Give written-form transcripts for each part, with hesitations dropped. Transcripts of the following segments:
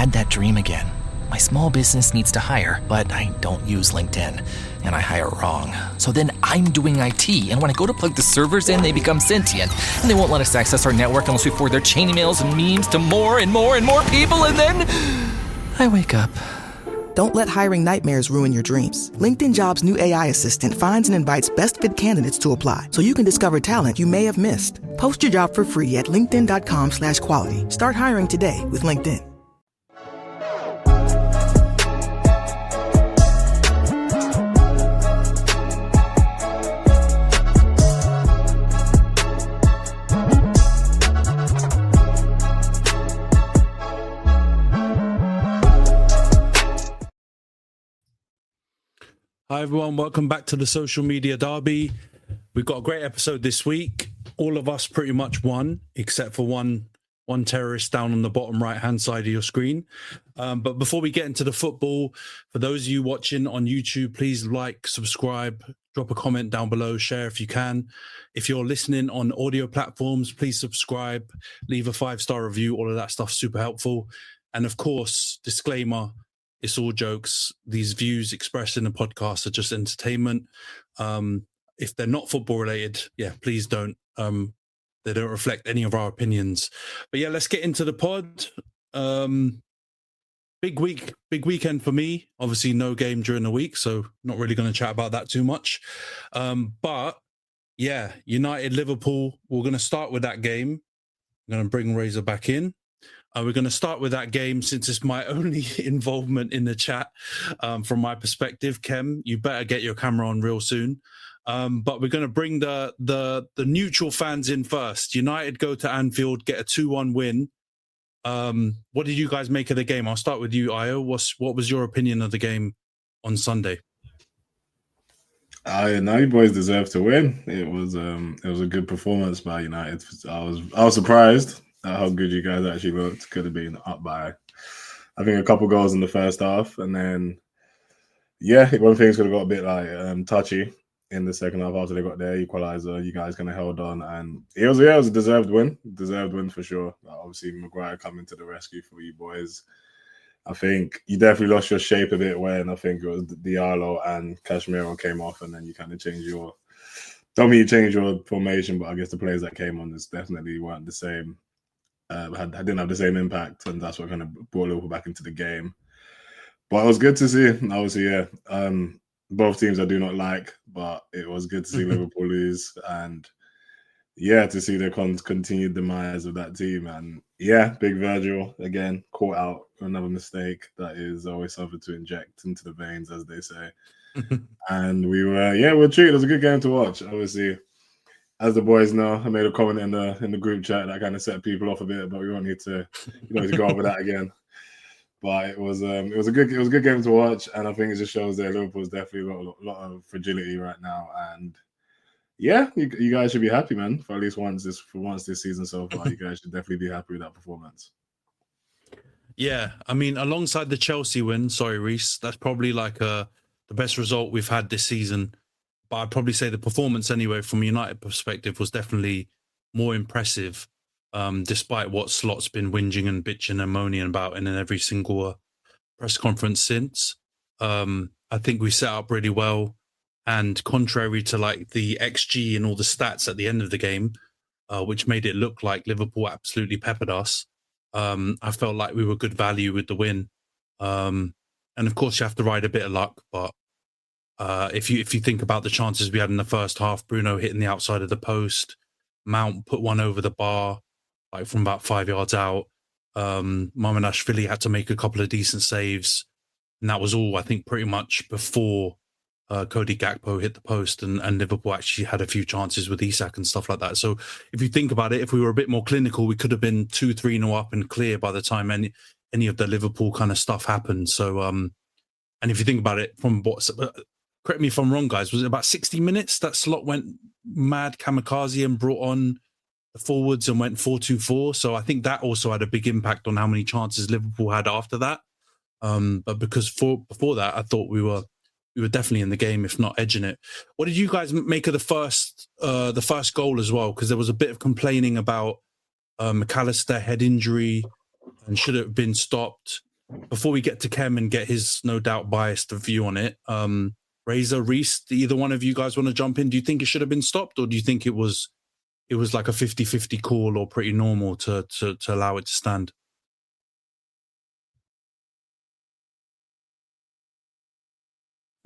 had that dream again. My small business needs to hire, but I don't use LinkedIn, and I hire wrong. So then I'm doing IT, and when I go to plug the servers in, they become sentient, and they won't let us access our network unless we forward their chain emails and memes to more and more and more people, and then I wake up. Don't let hiring nightmares ruin your dreams. LinkedIn Jobs' new AI assistant finds and invites best fit candidates to apply, so you can discover talent you may have missed. Post your job for free at linkedin.com/quality. Start hiring today with LinkedIn. Hi everyone, welcome back to the Social Media Derby. We've got a great episode this week. All of us pretty much won, except for one terrorist down on the bottom right-hand side of your screen. But before we get into the football, for those of you watching on YouTube, please like, subscribe, drop a comment down below, share if you can. If you're listening on audio platforms, please subscribe, leave a 5-star review, all of that stuff, super helpful. And of course, disclaimer, it's all jokes. These views expressed in the podcast are just entertainment. If they're not football related, please don't. They don't reflect any of our opinions. But let's get into the pod. Big weekend for me. Obviously, no game during the week, so not really going to chat about that too much. But United, Liverpool. We're going to start with that game. I'm going to bring Razor back in. We're going to start with that game since it's my only involvement in the chat from my perspective. Khem, you better get your camera on real soon. But we're going to bring the neutral fans in first. United go to Anfield, get a 2-1 win. What did you guys make of the game? I'll start with you, Ayo. What was your opinion of the game on Sunday? Now you boys deserve to win. It was a good performance by United. I was surprised at how good you guys actually looked. Could have been up by, I think, a couple goals in the first half, and then when things could have got a bit touchy in the second half after they got their equaliser, you guys kind of held on, and it was a deserved win for sure. Obviously, Maguire coming to the rescue for you boys. I think you definitely lost your shape a bit when I think it was Diallo and Casemiro came off, and then you kind of changed your. Don't mean you changed your formation, but I guess the players that came on just definitely weren't the same. Didn't have the same impact, and that's what kind of brought Liverpool back into the game. But it was good to see. Obviously, both teams I do not like, but it was good to see Liverpool lose, and to see the continued demise of that team. And big Virgil again caught out another mistake. That is always something to inject into the veins, as they say. And we were treated. It was a good game to watch. Obviously, as the boys know, I made a comment in the group chat that kind of set people off a bit, but we don't need to go over that again. But it was a good game to watch, and I think it just shows that Liverpool's definitely got a lot of fragility right now. And you guys should be happy, man. For at least once this season so far, you guys should definitely be happy with that performance. Yeah, I mean, alongside the Chelsea win, sorry, Rhys, that's probably the best result we've had this season. But I'd probably say the performance anyway, from a United perspective, was definitely more impressive, despite what Slot's been whinging and bitching and moaning about in every single press conference since. I think we set up really well. And contrary to the XG and all the stats at the end of the game, which made it look like Liverpool absolutely peppered us, I felt like we were good value with the win. And of course, you have to ride a bit of luck, but if you think about the chances we had in the first half, Bruno hitting the outside of the post, Mount put one over the bar, from about 5 yards out. Mamadashvili had to make a couple of decent saves, and that was all, I think, pretty much before Cody Gakpo hit the post, and Liverpool actually had a few chances with Isak and stuff like that. So if you think about it, if we were a bit more clinical, we could have been 2-3-0 up and clear by the time any of the Liverpool kind of stuff happened. So, and if you think about it, from correct me if I'm wrong, guys, was it about 60 minutes that Slot went mad kamikaze and brought on the forwards and went 4-2-4? So I think that also had a big impact on how many chances Liverpool had after that. But because before that, I thought we were definitely in the game, if not edging it. What did you guys make of the first goal as well? Because there was a bit of complaining about McAllister head injury and should it have been stopped. before we get to Khem and get his no doubt biased view on it, Razor, Rhys, either one of you guys want to jump in? Do you think it should have been stopped, or do you think it was like a 50-50 call or pretty normal to allow it to stand?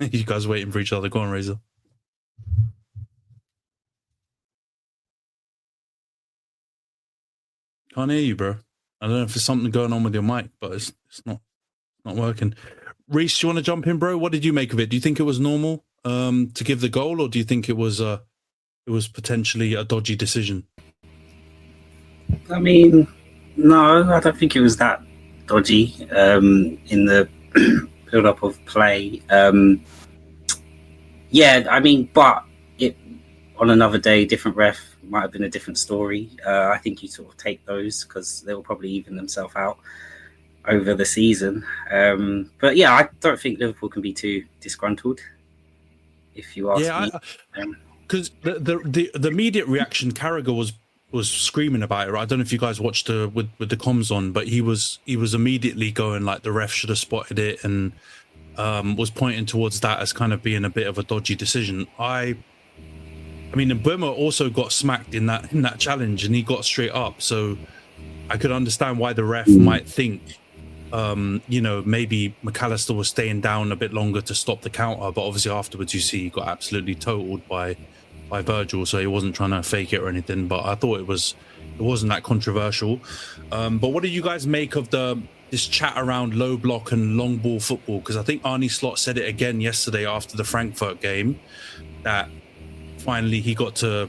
You guys waiting for each other. Go on, Razor. Can't hear you, bro. I don't know if there's something going on with your mic, but it's not working. Rhys, do you want to jump in, bro? What did you make of it? Do you think it was normal to give the goal, or do you think it was potentially a dodgy decision? I mean, no, I don't think it was that dodgy in the build-up of play. Yeah, I mean, but it on another day, different ref, might have been a different story. I think you sort of take those because they will probably even themselves out over the season. But yeah, I don't think Liverpool can be too disgruntled, if you ask me. Because the immediate reaction, Carragher was screaming about it. Right? I don't know if you guys watched with the comms on, but he was immediately going like the ref should have spotted it and was pointing towards that as kind of being a bit of a dodgy decision. I mean, Mbeumo also got smacked in that challenge, and he got straight up. So I could understand why the ref might think, maybe McAllister was staying down a bit longer to stop the counter. But obviously afterwards, you see he got absolutely totaled by Virgil, so he wasn't trying to fake it or anything. But I thought it wasn't that controversial. But what do you guys make of this chat around low block and long ball football? Because I think Arne Slot said it again yesterday after the Frankfurt game that finally they got to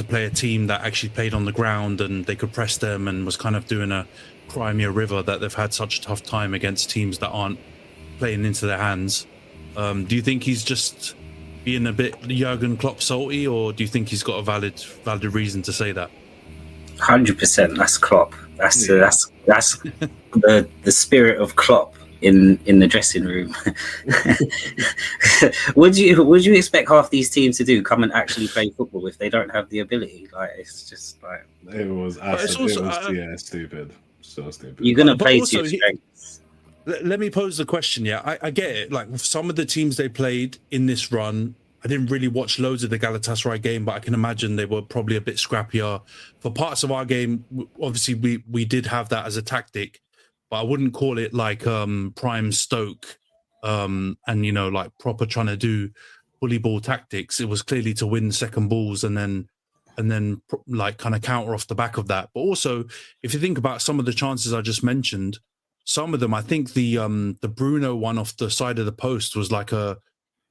play a team that actually played on the ground and they could press them, and was kind of doing a Crimea River that they've had such a tough time against teams that aren't playing into their hands. Do you think he's just being a bit Jurgen Klopp salty, or do you think he's got a valid reason to say that? 100%. That's Klopp. That's the spirit of Klopp in the dressing room. Would you expect half these teams to come and actually play football if they don't have the ability? Like, it's just like it was stupid. So stupid. You're gonna play to your strengths. Let me pose the question. Yeah, I get it. Like some of the teams they played in this run, I didn't really watch loads of the Galatasaray game, but I can imagine they were probably a bit scrappier. For parts of our game, obviously we did have that as a tactic, but I wouldn't call it like prime Stoke and like proper trying to do bully ball tactics. It was clearly to win second balls and then like kind of counter off the back of that. But also, if you think about some of the chances I just mentioned, some of them, I think the Bruno one off the side of the post was like a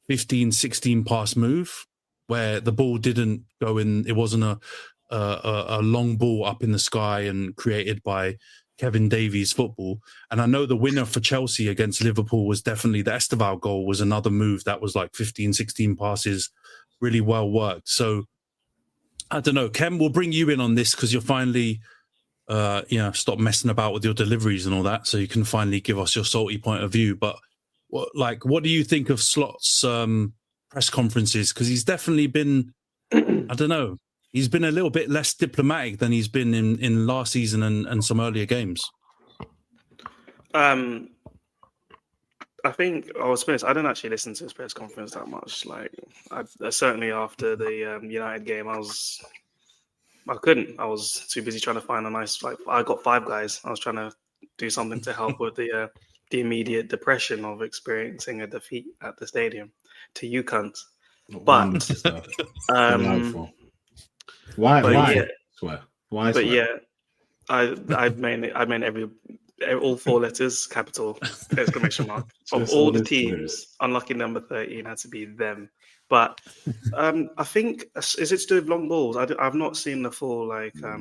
15-16 pass move where the ball didn't go in. It wasn't a long ball up in the sky and created by Kevin Davies football. And I know the winner for Chelsea against Liverpool was definitely the Esteval goal, was another move that was like 15-16 passes, really well worked. So I don't know, Khem, we'll bring you in on this because you're finally stop messing about with your deliveries and all that, so you can finally give us your salty point of view. But what do you think of Slot's press conferences? Because he's definitely been, I don't know, he's been a little bit less diplomatic than he's been in last season and some earlier games. I think I was honest, I didn't actually listen to his press conference that much. Like, certainly after the United game, I couldn't. I was too busy trying to find a nice. Like, I got Five Guys. I was trying to do something to help with the immediate depression of experiencing a defeat at the stadium to you cunts. But why? Yeah, Why? But yeah, I meant all four letters, capital, exclamation mark. Of all the teams, unlucky number 13 had to be them. But I think, is it to do with long balls? I've not seen the full, like, the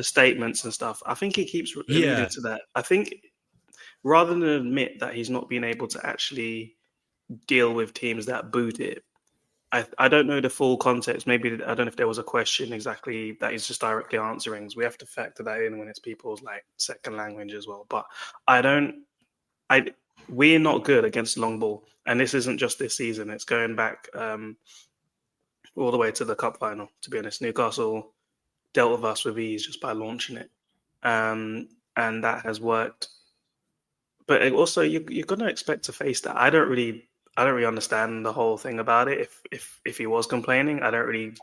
statements and stuff. I think he keeps alluding to that. I think rather than admit that he's not been able to actually deal with teams that booed it, I don't know the full context. Maybe I don't know if there was a question exactly that he's just directly answering. So we have to factor that in when it's people's like second language as well. But we're not good against long ball, and this isn't just this season. It's going back all the way to the cup final. To be honest, Newcastle dealt with us with ease just by launching it. and that has worked. But also, you're going to expect to face that. I don't really understand the whole thing about it. If he was complaining, I don't really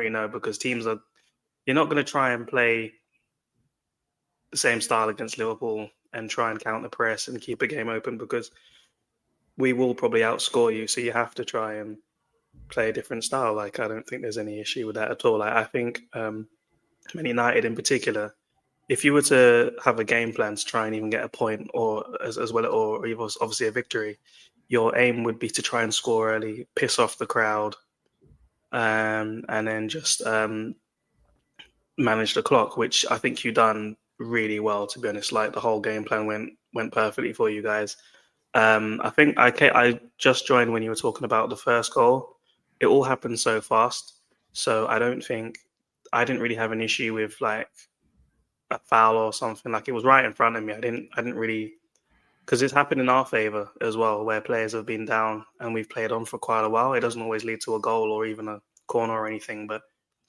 know, because you're not going to try and play the same style against Liverpool and try and counter press and keep a game open, because we will probably outscore you. So you have to try and play a different style. Like, I don't think there's any issue with that at all. Like, I think Man United in particular, if you were to have a game plan to try and even get a point, or as well, or even obviously a victory, your aim would be to try and score early, piss off the crowd, and then just manage the clock, which I think you've done really well, to be honest. Like, the whole game plan went perfectly for you guys. I think I just joined when you were talking about the first goal. It all happened so fast, so I didn't really have an issue with like a foul or something. Like, it was right in front of me. I didn't really, because it's happened in our favor as well, where players have been down and we've played on for quite a while. It doesn't always lead to a goal or even a corner or anything, but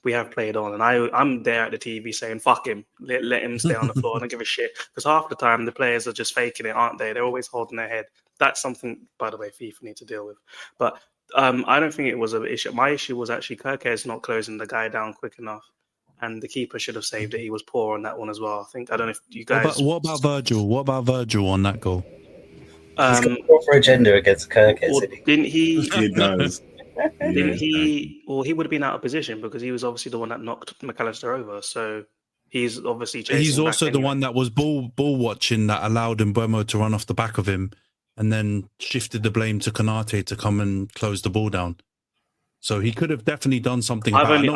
we have played on. And I'm there at the TV saying, fuck him, let him stay on the floor. I don't give a shit. Because half the time the players are just faking it, aren't they? They're always holding their head. That's something, by the way, FIFA need to deal with. But I don't think it was an issue. My issue was actually Kirkes not closing the guy down quick enough. And the keeper should have saved it. He was poor on that one as well. I don't know if you guys... What about Virgil? What about Virgil on that goal? He's got a proper agenda against Kirkes. Didn't he? He does. Didn't he? Well, he would have been out of position because he was obviously the one that knocked McAllister over. So he's obviously chasing. He's also back the anyway. one that was ball watching, that allowed Mbeumo to run off the back of him, and then shifted the blame to Konate to come and close the ball down. So he could have definitely done something. I've only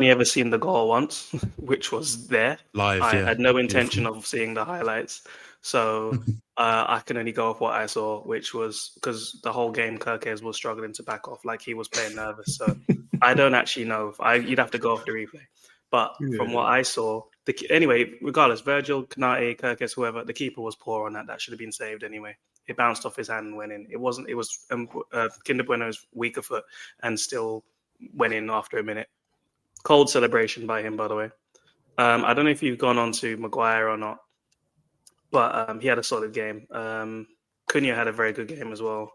ever seen the goal once, which was there live. I yeah. had no intention of seeing the highlights, so I can only go off what I saw, which was because the whole game Kirkes was struggling to back off, like he was playing nervous. So I don't actually know. You'd have to go off the replay, but from what I saw, anyway, regardless, Virgil, Konate, Kirkes, whoever, the keeper was poor on that. That should have been saved anyway. It bounced off his hand and went in. It was Kinder Bueno's weaker foot and still went in after a minute. Cold celebration by him, by the way. I don't know if you've gone on to Maguire or not, but he had a solid game. Cunha had a very good game as well.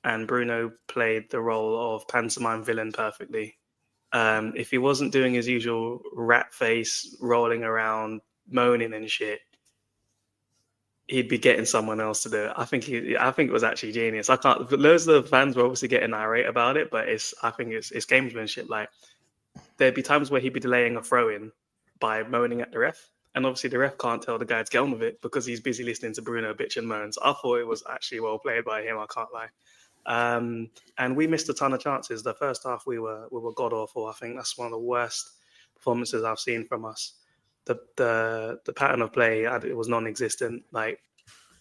And Bruno played the role of pantomime villain perfectly. If he wasn't doing his usual rat face, rolling around, moaning and shit, he'd be getting someone else to do it. I think it was actually genius. Loads of the fans were obviously getting irate about it, but I think it's gamesmanship. Like, there'd be times where he'd be delaying a throw-in by moaning at the ref, and obviously the ref can't tell the guy to get on with it because he's busy listening to Bruno bitch and moan. So I thought it was actually well played by him. I can't lie. And we missed a ton of chances. The first half we were god awful. I think that's one of the worst performances I've seen from us. The pattern of play, it was non-existent. Like,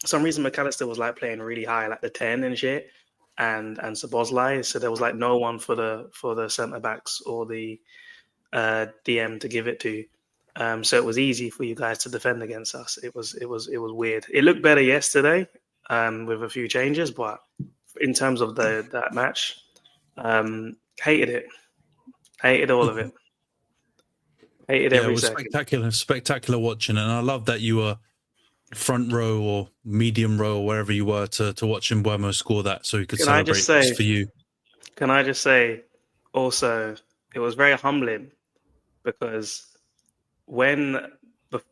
for some reason McAllister was like playing really high, like the 10 and shit, and Szoboszlai. So there was like no one for the centre backs or the DM to give it to. So it was easy for you guys to defend against us. It was weird. It looked better yesterday with a few changes, but in terms of that match, hated it. Hated all of it. Hated every second. Spectacular watching, and I love that you were front row or medium row or wherever you were to watch Mbeumo score that, so he could celebrate this for you. Can I just say, also, it was very humbling because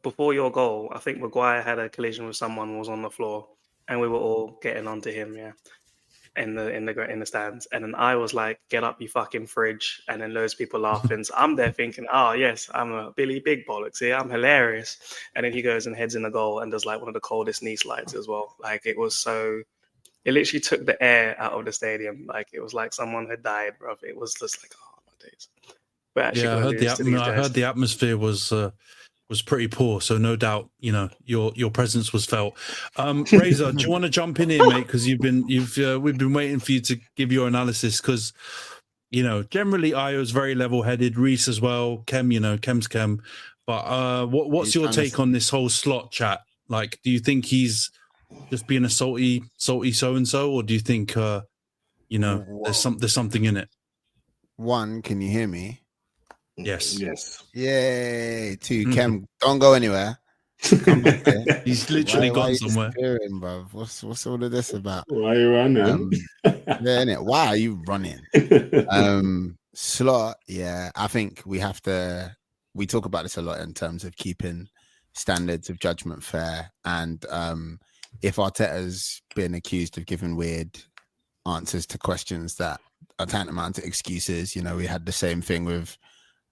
before your goal, I think Maguire had a collision with someone, was on the floor, and we were all getting onto him, in the stands, and then I was like, "Get up, you fucking fridge!" And then loads of people laughing. So I'm there thinking, "Oh yes, I'm a Billy Big Bollocks here. I'm hilarious." And then he goes and heads in the goal and does like one of the coldest knee slides as well. Like, it was so. It literally took the air out of the stadium. Like, it was like someone had died, bro. It was just like, oh my days. We're actually I heard the atmosphere was pretty poor, so no doubt, your presence was felt. Razor, do you want to jump in here, mate? Because we've been waiting for you to give your analysis. Because generally Io's very level-headed, Rhys as well, Khem, Khem's Khem. But what's your take on this whole slot chat? Like, do you think he's just being a salty so and so, or do you think there's something in it? One, can you hear me? Yes. Yes. Yay. 2, Khem, don't go anywhere. Come back here. He's literally Why gone are you somewhere. disappearing, bro? What's all of this about? Why are you running? Yeah, innit? Why are you running? Slot, yeah. I think we talk about this a lot in terms of keeping standards of judgment fair. And if Arteta's been accused of giving weird answers to questions that are tantamount to excuses, we had the same thing with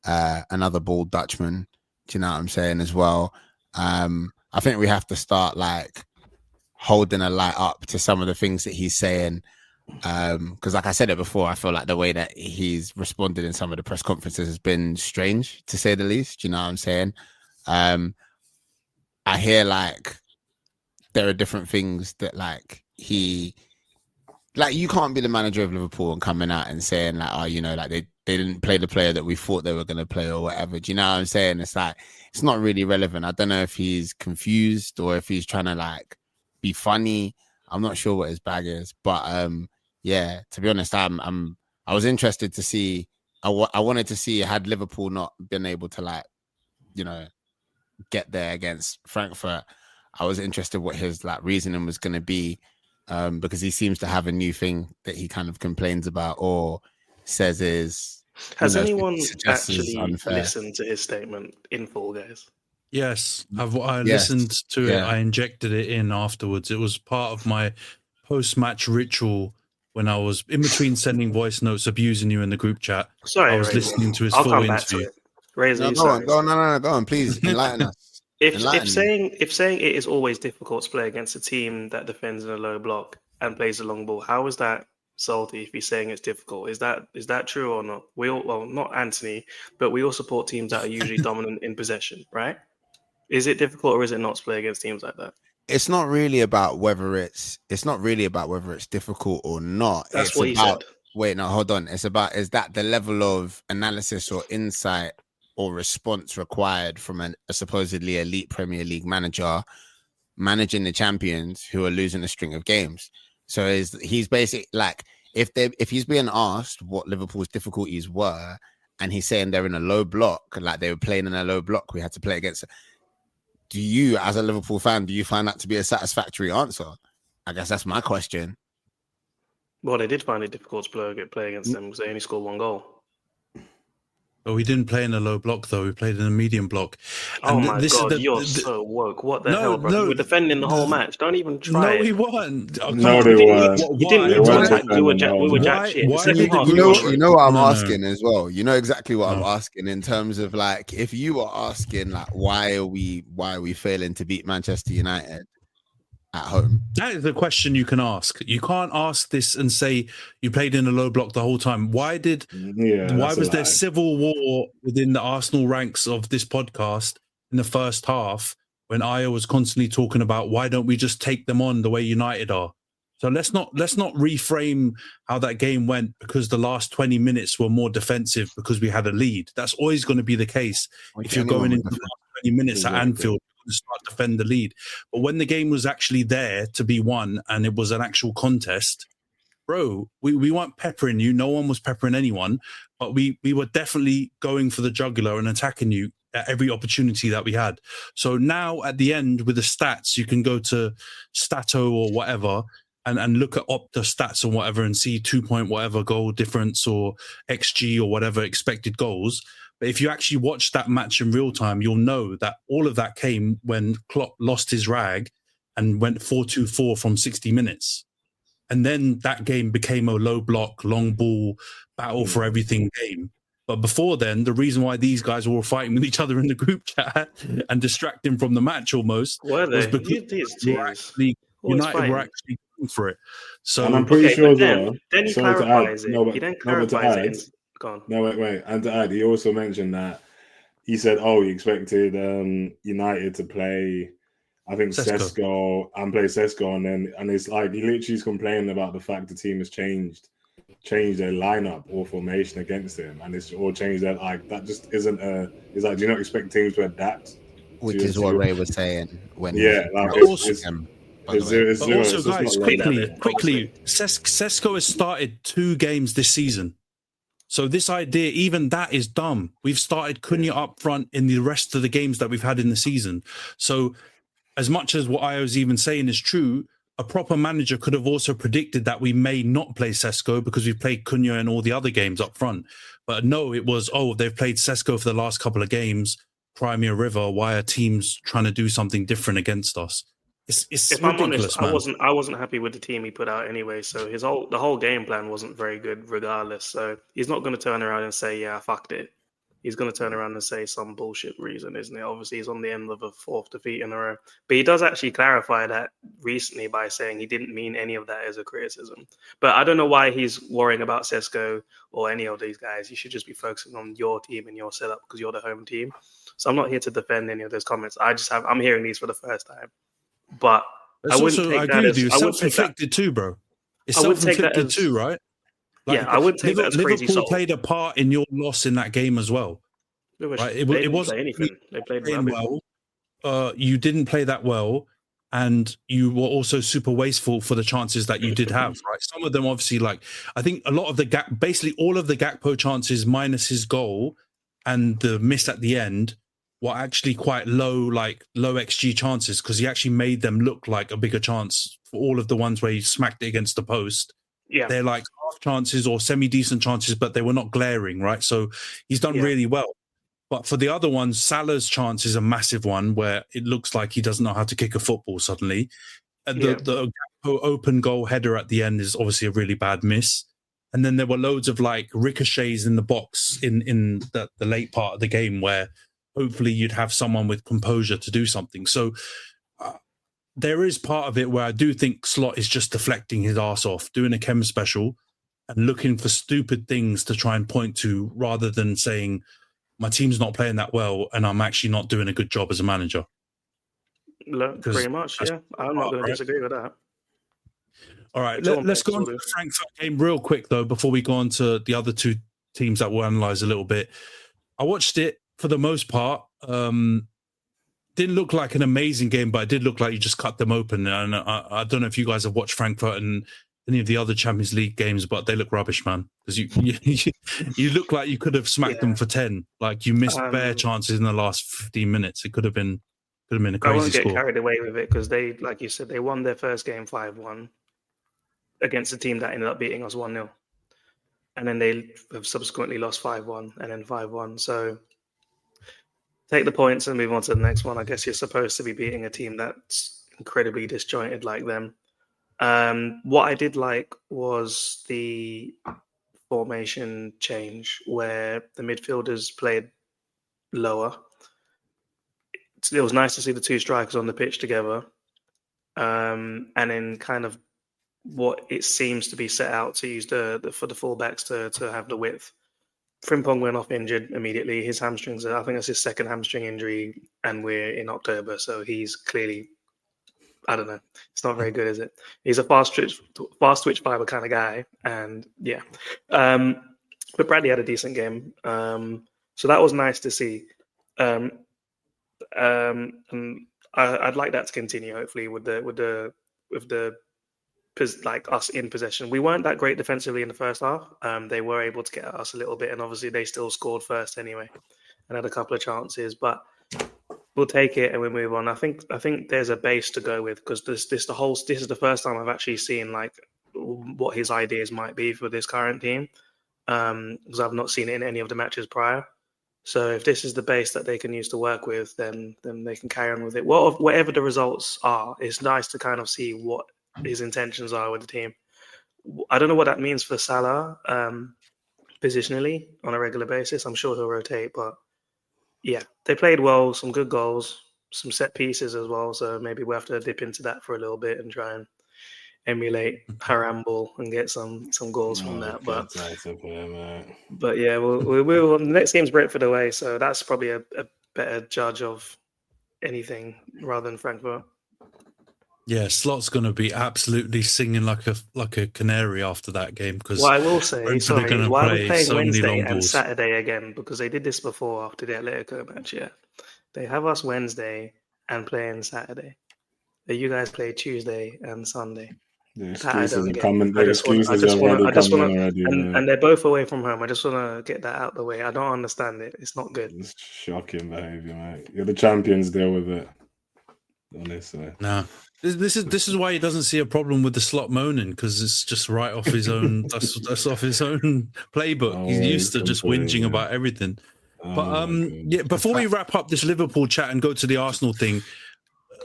another bald Dutchman. Do you know what I'm saying as well? I think we have to start like holding a light up to some of the things that he's saying. Because like I said it before, I feel like the way that he's responded in some of the press conferences has been strange, to say the least. Do you know what I'm saying? I hear like there are different things that like you can't be the manager of Liverpool and coming out and saying like, oh, like they didn't play the player that we thought they were going to play or whatever. Do you know what I'm saying? It's like, it's not really relevant. I don't know if he's confused or if he's trying to like be funny. I'm not sure what his bag is, but yeah, to be honest, I was interested to see, I wanted to see, had Liverpool not been able to like, get there against Frankfurt, I was interested what his like reasoning was going to be, because he seems to have a new thing that he kind of complains about or says is. Has anyone actually listened to his statement in full, guys? Yes, I listened to it. I injected it in afterwards. It was part of my post-match ritual when I was in between sending voice notes, abusing you in the group chat. Sorry, I was listening to his full interview. Go on, please enlighten us. If saying it is always difficult to play against a team that defends in a low block and plays a long ball, how is that salty if he's saying it's difficult? Is that true or not? Not Antony, but we all support teams that are usually dominant in possession, right? Is it difficult or is it not to play against teams like that? It's not really about whether it's difficult or not. That's what he said. Wait, no, hold on. Is that the level of analysis or insight or response required from a supposedly elite Premier League manager managing the champions who are losing a string of games? So he's basically like, if he's being asked what Liverpool's difficulties were, and he's saying they're in a low block, like they were playing in a low block, we had to play against. Do you, as a Liverpool fan, do you find that to be a satisfactory answer? I guess that's my question. Well, they did find it difficult to play against them because they only scored 1 goal. But we didn't play in a low block, though. We played in a medium block. And my God, you're so woke. What the hell, bro? You were defending the whole match. Don't even try. No, we weren't. No, they weren't. You didn't need to attack. We were jack shit. You know what I'm asking as well. You know exactly what I'm asking in terms of like, if you are asking like, why are we failing to beat Manchester United at home? That is the question you can ask. You can't ask this and say you played in a low block the whole time. Why was there civil war within the Arsenal ranks of this podcast in the first half when Aya was constantly talking about why don't we just take them on the way United are? So let's not reframe how that game went because the last 20 minutes were more defensive because we had a lead. That's always going to be the case. If you're going into the last 20 minutes at Anfield, to start defend the lead. But when the game was actually there to be won and it was an actual contest, bro, we weren't peppering you. No one was peppering anyone, but we were definitely going for the jugular and attacking you at every opportunity that we had. So now at the end with the stats, you can go to Stato or whatever and look at Opta stats or whatever and see 2-point whatever goal difference or XG or whatever expected goals. But if you actually watch that match in real time, you'll know that all of that came when Klopp lost his rag and went 4-2-4 from 60 minutes. And then that game became a low block, long ball, battle for everything game. But before then, the reason why these guys were all fighting with each other in the group chat and distracting from the match almost was because United were actually going for it. So, and I'm pretty sure though. Then he clarifies it. He then clarifies it. Gone. No, wait. And to add, he also mentioned that he said, he expected United to play, I think, Sesko and play Sesko. And it's like, he literally is complaining about the fact the team has changed their lineup or formation against him. And it's all changed that, like, that just isn't it's like, do you not expect teams to adapt? Which is what Ray was saying when also, guys, quickly, Sesko has started 2 games this season. So this idea, even that is dumb. We've started Cunha up front in the rest of the games that we've had in the season. So as much as what I was even saying is true, a proper manager could have also predicted that we may not play Sesko because we played Cunha in all the other games up front. But no, it was, they've played Sesko for the last couple of games, Crimea River. Why are teams trying to do something different against us? It's if ridiculous, I'm honest, man. I wasn't happy with the team he put out anyway. So the whole game plan wasn't very good, regardless. So he's not going to turn around and say, "Yeah, I fucked it." He's going to turn around and say some bullshit reason, isn't it? Obviously, he's on the end of a 4th defeat in a row. But he does actually clarify that recently by saying he didn't mean any of that as a criticism. But I don't know why he's worrying about Sesko or any of these guys. You should just be focusing on your team and your setup because you're the home team. So I'm not here to defend any of those comments. I'm hearing these for the first time. But I agree with you. It's self-inflicted too, bro. It's self-inflicted too, right? Like, I wouldn't take that as crazy. Liverpool played a part in your loss in that game as well. Right? It wasn't play anything. They played well. You didn't play that well, and you were also super wasteful for the chances that you did have. Right? Some of them, obviously, like I think a lot of basically all of the Gakpo chances minus his goal and the miss at the end were actually quite low XG chances because he actually made them look like a bigger chance for all of the ones where he smacked it against the post. Yeah, they're like half chances or semi-decent chances, but they were not glaring, right? So he's done really well. But for the other ones, Salah's chance is a massive one where it looks like he doesn't know how to kick a football suddenly. The open goal header at the end is obviously a really bad miss. And then there were loads of like ricochets in the box in the late part of the game where hopefully you'd have someone with composure to do something. So there is part of it where I do think Slot is just deflecting his ass off, doing a Khem special and looking for stupid things to try and point to rather than saying, my team's not playing that well and I'm actually not doing a good job as a manager. Pretty much, yeah. I'm not going to disagree with that. All right, let's go on to the Frankfurt game real quick, though, before we go on to the other two teams that we'll analyse a little bit. I watched it for the most part. Didn't look like an amazing game, but it did look like you just cut them open. And I don't know if you guys have watched Frankfurt and any of the other Champions League games, but they look rubbish, man. Because you look like you could have smacked them for 10. Like you missed bare chances in the last 15 minutes. It could have been a crazy score. I won't get carried away with it because they, like you said, they won their first game 5-1 against a team that ended up beating us 1-0. And then they have subsequently lost 5-1 and then 5-1. So take the points and move on to the next one. I guess you're supposed to be beating a team that's incredibly disjointed like them. What I did like was the formation change where the midfielders played lower. It was nice to see the two strikers on the pitch together. And then kind of what it seems to be set out to use for the fullbacks to have the width. Frimpong went off injured immediately. His hamstrings, I think that's his second hamstring injury, and we're in October, so he's clearly, I don't know, it's not very good, is it? He's a fast twitch fiber kind of guy, and yeah. But Bradley had a decent game, so that was nice to see. And I'd like that to continue, hopefully, with the like us in possession. We weren't that great defensively in the first half. They were able to get at us a little bit, and obviously they still scored first anyway, and had a couple of chances. But we'll take it and we'll move on. I think there's a base to go with because this is the first time I've actually seen like what his ideas might be for this current team, because I've not seen it in any of the matches prior. So if this is the base that they can use to work with, then they can carry on with it. Whatever the results are, it's nice to kind of see what his intentions are with the team. I don't know what that means for Salah positionally on a regular basis. I'm sure he'll rotate, but yeah, they played well, some good goals, some set pieces as well. So maybe we'll have to dip into that for a little bit and try and emulate Harambal and get some goals from that. But yeah, we'll the next game's Brentford away, so that's probably a better judge of anything rather than Frankfurt. Yeah, Slot's going to be absolutely singing like a canary after that game because I will say, why are we playing so Wednesday and Saturday again? Because they did this before after the Atletico match. Yeah, they have us Wednesday and playing Saturday. You guys play Tuesday and Sunday. The That I excuses don't are get. coming. I The just want. I excuses just are want. already I just coming want to. already. And they're both away from home. I just want to get that out the way. I don't understand it. It's not good. It's shocking behavior, mate. You're the champions. Deal with it. Honestly. No. This is why he doesn't see a problem with the slot moaning, because it's just right off his own. That's off his own playbook. He's used to just whinging about everything. But yeah. Before we wrap up this Liverpool chat and go to the Arsenal thing,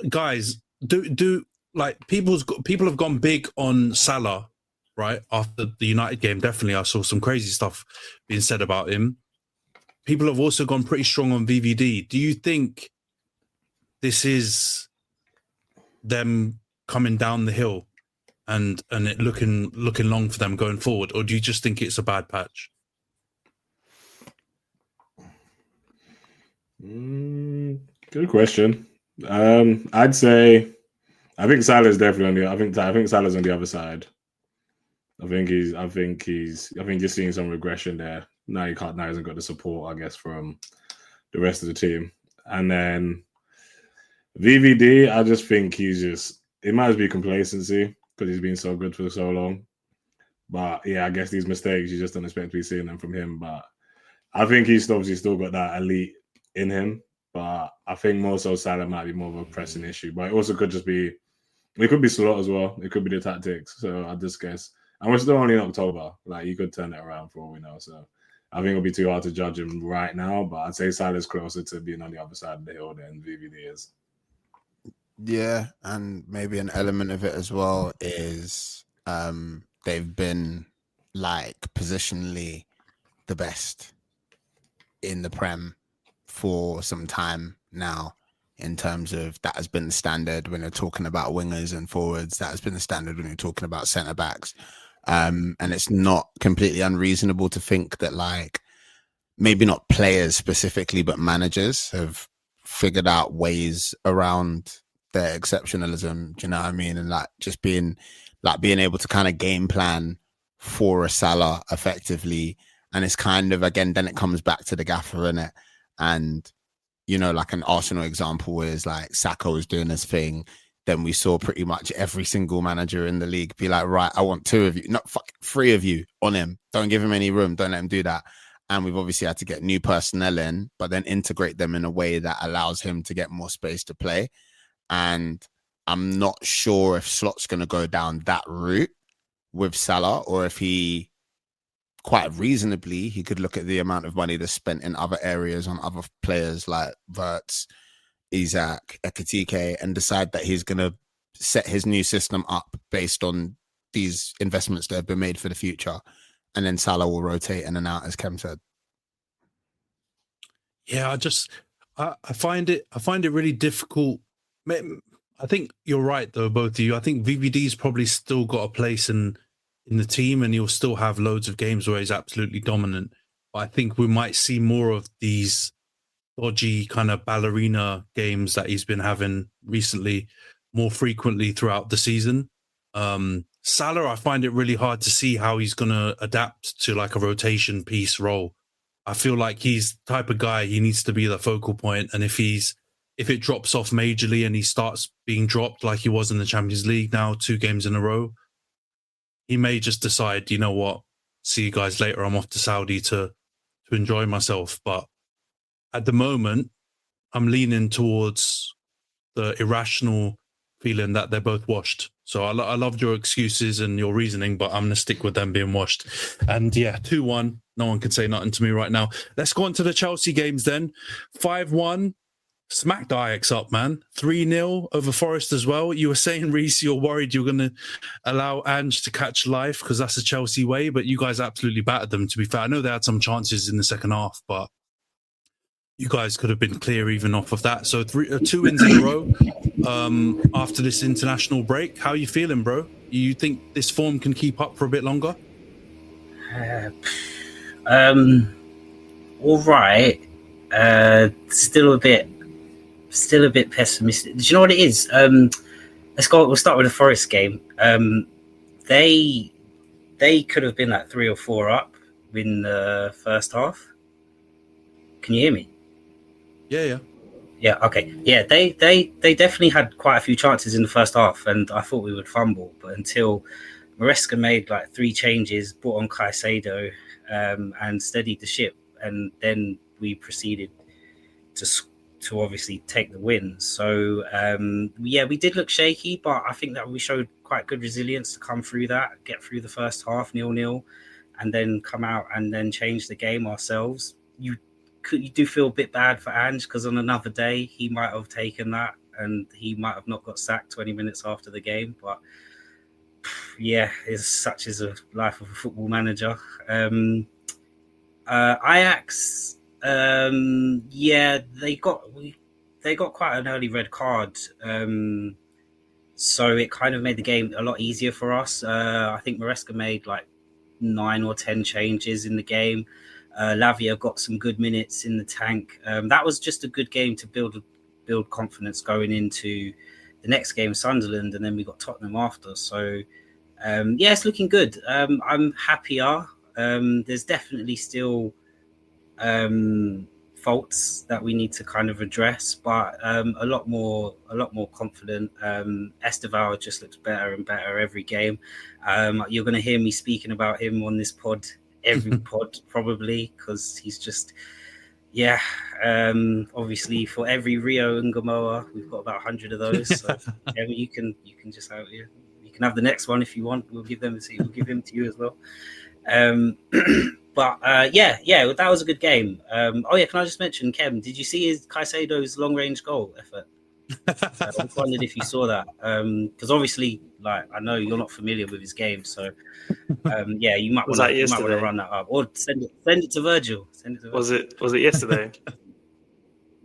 guys, do like people have gone big on Salah, right? After the United game, definitely I saw some crazy stuff being said about him. People have also gone pretty strong on VVD. Do you think this is them coming down the hill and it looking long for them going forward, or do you just think it's a bad patch? Good question. I'd say I think Salah's definitely. I think Salah's on the other side. I think you're seeing some regression there. Now he hasn't got the support, I guess, from the rest of the team. And then VVD, I just think it might just be complacency because he's been so good for so long. But yeah, I guess these mistakes, you just don't expect to be seeing them from him. But I think he's obviously still got that elite in him. But I think more so Salah might be more of a pressing issue. But it also could just be, it could be slot as well. It could be the tactics. So I just guess, and we're still only in October. Like, you could turn it around for all we know. So I think it'll be too hard to judge him right now. But I'd say Salah's closer to being on the other side of the hill than VVD is. Yeah, and maybe an element of it as well is they've been like positionally the best in the Prem for some time now, in terms of that has been the standard when you're talking about wingers and forwards. That has been the standard when you're talking about centre backs. And it's not completely unreasonable to think that, like, maybe not players specifically, but managers have figured out ways around their exceptionalism. Do you know what I mean? And like just being able to kind of game plan for a Salah effectively. And it's kind of, again, then it comes back to the gaffer in it. And, you know, like an Arsenal example is like Saka was doing his thing. Then we saw pretty much every single manager in the league be like, right, I want 2 of you, not three of you on him. Don't give him any room. Don't let him do that. And we've obviously had to get new personnel in, but then integrate them in a way that allows him to get more space to play. And I'm not sure if Slot's going to go down that route with Salah, or if he, quite reasonably, he could look at the amount of money that's spent in other areas on other players like Wirtz, Isak, Ekitike, and decide that he's going to set his new system up based on these investments that have been made for the future. And then Salah will rotate in and out, as Khem said. Yeah, I find it really difficult. I think you're right, though, both of you. I think VVD's probably still got a place in the team, and he'll still have loads of games where he's absolutely dominant. But I think we might see more of these dodgy kind of ballerina games that he's been having recently more frequently throughout the season. Salah, I find it really hard to see how he's going to adapt to like a rotation piece role. I feel like he's the type of guy, he needs to be the focal point. And if it drops off majorly and he starts being dropped like he was in the Champions League now 2 games in a row, he may just decide, you know what, see you guys later. I'm off to Saudi to enjoy myself. But at the moment, I'm leaning towards the irrational feeling that they're both washed. So I loved your excuses and your reasoning, but I'm going to stick with them being washed. And yeah, 2-1. No one can say nothing to me right now. Let's go on to the Chelsea games then. 5-1. Smacked Ajax up, man. 3-0 over Forest as well. You were saying, Rhys, you're worried you're going to allow Ange to catch life because that's the Chelsea way, but you guys absolutely battered them, to be fair. I know they had some chances in the second half, but you guys could have been clear even off of that. So 2 wins in a row after this international break. How are you feeling, bro? You think this form can keep up for a bit longer? All right. Still a bit pessimistic. Do you know what it is? We'll start with the Forest game. They could have been like 3 or 4 up in the first half. Can you hear me? Yeah. Yeah, okay. Yeah, they definitely had quite a few chances in the first half, and I thought we would fumble, but until Maresca made like 3 changes, brought on Caicedo, and steadied the ship, and then we proceeded to obviously take the win. So yeah, we did look shaky, but I think that we showed quite good resilience to come through that, get through the first half 0-0, and then come out and then change the game ourselves. You do feel a bit bad for Ange, because on another day he might have taken that and he might have not got sacked 20 minutes after the game. But yeah, such is a life of a football manager. Ajax, yeah, they got quite an early red card, so it kind of made the game a lot easier for us. I think Maresca made like 9 or 10 changes in the game. Lavia got some good minutes in the tank. That was just a good game to build confidence going into the next game, Sunderland, and then we got Tottenham after. So yeah, it's looking good. I'm happier. There's definitely still faults that we need to kind of address, but a lot more confident. Esteval just looks better and better every game. You're going to hear me speaking about him on this pod, every pod probably, because he's just, yeah. Obviously, for every Rio and Gamoa, we've got about 100 of those. So yeah, you can just have, you can have the next one if you want. We'll give him to you as well. But yeah, that was a good game. Oh yeah, can I just mention, Khem, did you see Caicedo's long range goal effort? I just wondered if you saw that, because obviously, like, I know you're not familiar with his game, so yeah, you might want to run that up, or send it to Virgil. Was it yesterday?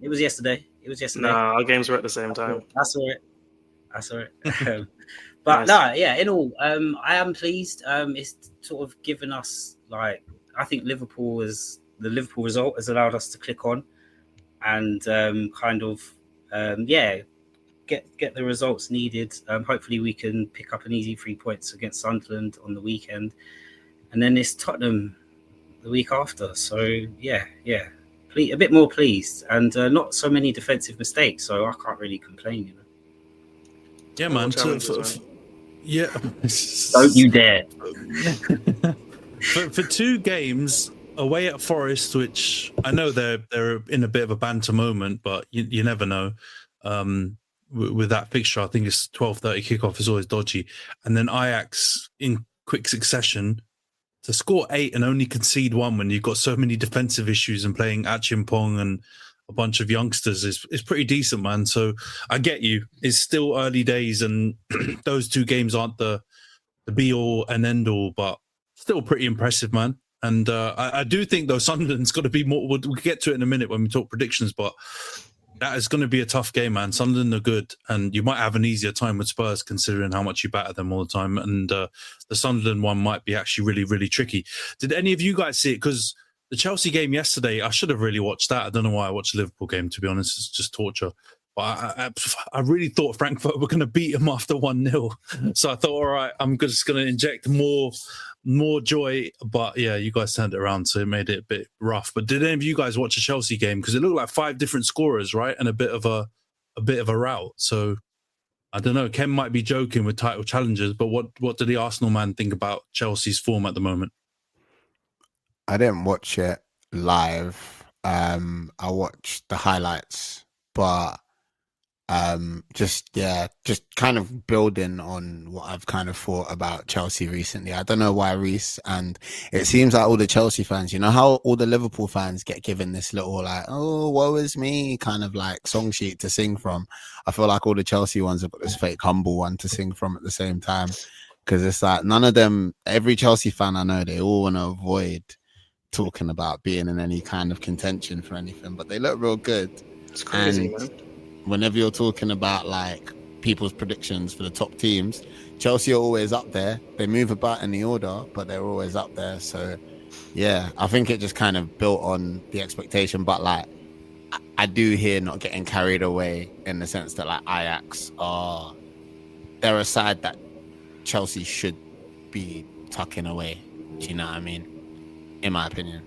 It was yesterday. Nah, our games were at the same time. I saw it. But nice. No, yeah, in all, I am pleased. It's sort of given us, like, I think the Liverpool result has allowed us to click on and kind of, yeah, get the results needed. Hopefully we can pick up an easy 3 points against Sunderland on the weekend. And then it's Tottenham the week after. So, yeah. A bit more pleased. And not so many defensive mistakes, so I can't really complain, you know. Yeah, man. Yeah. Don't you dare. For 2 games away at Forest, which I know they're in a bit of a banter moment, but you never know. With that fixture, I think it's 12:30 kickoff is always dodgy. And then Ajax in quick succession to score 8 and only concede 1 when you've got so many defensive issues and playing Achimpong and a bunch of youngsters is pretty decent, man. So I get you. It's still early days, and those 2 games aren't the be all and end all, but still pretty impressive, man. And I do think, though, Sunderland's got to be more. We'll get to it in a minute when we talk predictions, but that is going to be a tough game, man. Sunderland are good, and you might have an easier time with Spurs considering how much you batter them all the time. And the Sunderland one might be actually really, really tricky. Did any of you guys see it? Because the Chelsea game yesterday, I should have really watched that. I don't know why I watched the Liverpool game, to be honest. It's just torture. But I really thought Frankfurt were going to beat them after 1-0. So I thought, all right, I'm just going to inject more joy. But yeah, you guys turned it around, so it made it a bit rough. But did any of you guys watch a Chelsea game? Because it looked like 5 different scorers, right? And a bit of a rout. So I don't know. Khem might be joking with title challenges, but what did the Arsenal man think about Chelsea's form at the moment? I didn't watch it live. I watched the highlights, but just kind of building on what I've kind of thought about Chelsea recently. I don't know why, Rhys, and it seems like all the Chelsea fans, you know how all the Liverpool fans get given this little like, oh, woe is me kind of like song sheet to sing from. I feel like all the Chelsea ones have got this fake humble one to sing from at the same time, because it's like none of them, every Chelsea fan I know, they all want to avoid talking about being in any kind of contention for anything, but they look real good. It's crazy, man. Whenever you're talking about like people's predictions for the top teams, Chelsea are always up there. They move about in the order, but they're always up there. So yeah, I think it just kind of built on the expectation, but like I do hear not getting carried away in the sense that like Ajax they're a side that Chelsea should be tucking away. Do you know what I mean? In my opinion.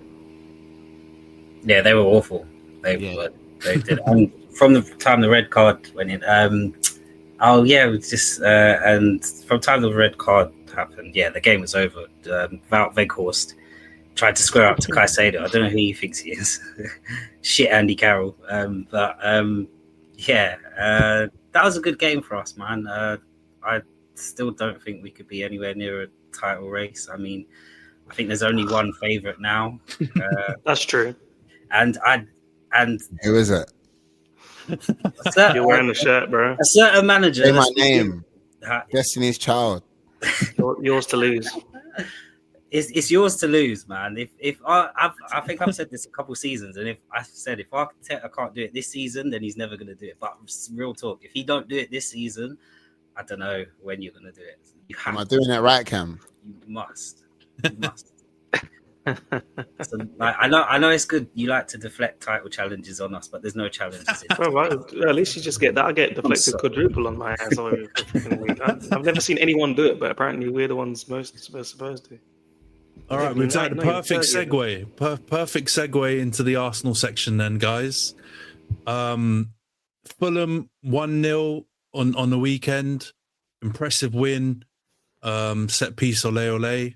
Yeah, they were awful. They did. from the time the red card went in. Oh yeah, it was just and from the time the red card happened, yeah, the game was over. Wout Weghorst tried to square up to Caicedo. I don't know who he thinks he is. Shit, Andy Carroll. Yeah, that was a good game for us, man. I still don't think we could be anywhere near a title race. I mean, I think there's only one favourite now. That's true. And who is it? You're wearing the shirt, bro. A certain manager. Say my name. Destiny's Child. Yours to lose. It's yours to lose, man. If I think I've said this a couple seasons, and if Arteta can't do it this season, then he's never going to do it. But real talk, if he don't do it this season, I don't know when you're going to do it. Am I doing it right, Khem? You must. You must. So, like, I know it's good. You like to deflect title challenges on us, but there's no challenges. At least you just get that. I get deflected quadruple on my ass. I've never seen anyone do it, but apparently we're the ones most supposed to. All right, we've got the perfect segue. Perfect segue into the Arsenal section then, guys. Fulham 1-0 on the weekend. Impressive win. Set piece, ole.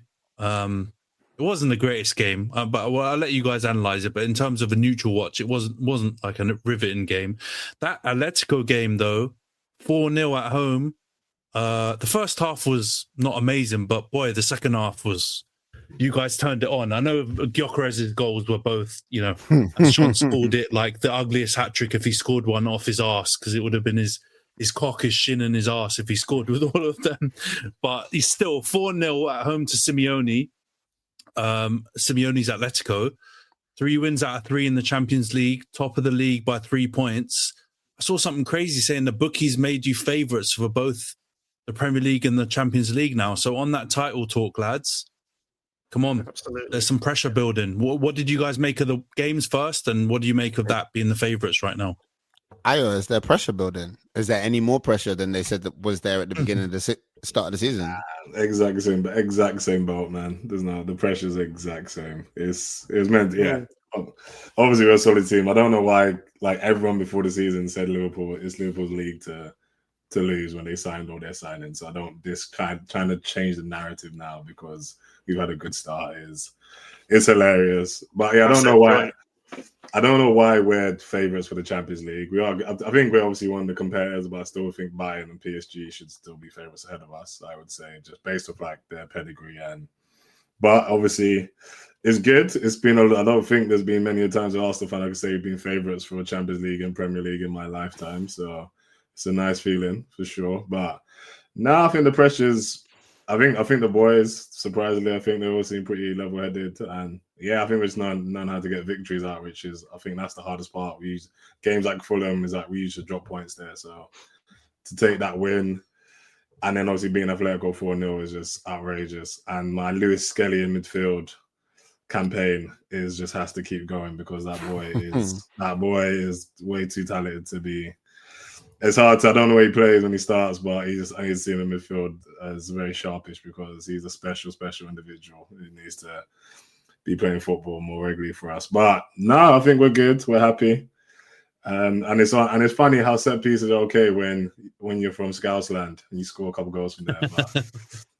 It wasn't the greatest game, but I'll let you guys analyze it. But in terms of a neutral watch, it wasn't like a riveting game. That Atletico game, though, 4-0 at home. The first half was not amazing, but boy, the second half was. You guys turned it on. I know Gyökeres's goals were both, Sean scored it like the ugliest hat trick if he scored one off his arse, because it would have been his cock, his shin, and his arse if he scored with all of them. But he's still 4-0 at home to Simeone. Simeone's Atletico. 3 wins out of 3 in the Champions League, top of the league by 3 points. I saw something crazy saying the bookies made you favourites for both the Premier League and the Champions League now. So on that title talk, lads, come on. Absolutely. There's some pressure building. What did you guys make of the games first, and what do you make of that being the favourites right now? Is there pressure building? Is there any more pressure than they said that was there at the beginning of the start of the season? Exact same boat, man. The pressure's exact same. It's meant, yeah. Obviously, we're a solid team. I don't know why, like everyone before the season said it's Liverpool's league to lose when they signed all their signings. So I don't trying to change the narrative now because we've had a good start it's hilarious. But yeah, I don't know why. I don't know why we're favourites for the Champions League. We are. I think we're obviously one of the competitors, but I still think Bayern and PSG should still be favourites ahead of us. I would say, just based off like their pedigree but obviously, it's good. It's been. I don't think there's been many times an Arsenal fan I could say have been favourites for a Champions League and Premier League in my lifetime. So it's a nice feeling for sure. But now I think the pressure's. I think the boys, surprisingly, I think they all seem pretty level-headed, and yeah, I think we're just knowing how to get victories out, which is, I think that's the hardest part. We use games like Fulham is like we usually drop points there, so to take that win, and then obviously being Atletico 4-0 is just outrageous. And my Lewis Skelly in midfield campaign has to keep going because that boy is way too talented to be. It's hard to. I don't know where he plays when he starts, but I need to see him in midfield as very sharpish because he's a special individual who needs to be playing football more regularly for us. But no, I think we're good. We're happy, and it's funny how set pieces are okay when you're from Scousland and you score a couple goals from there. But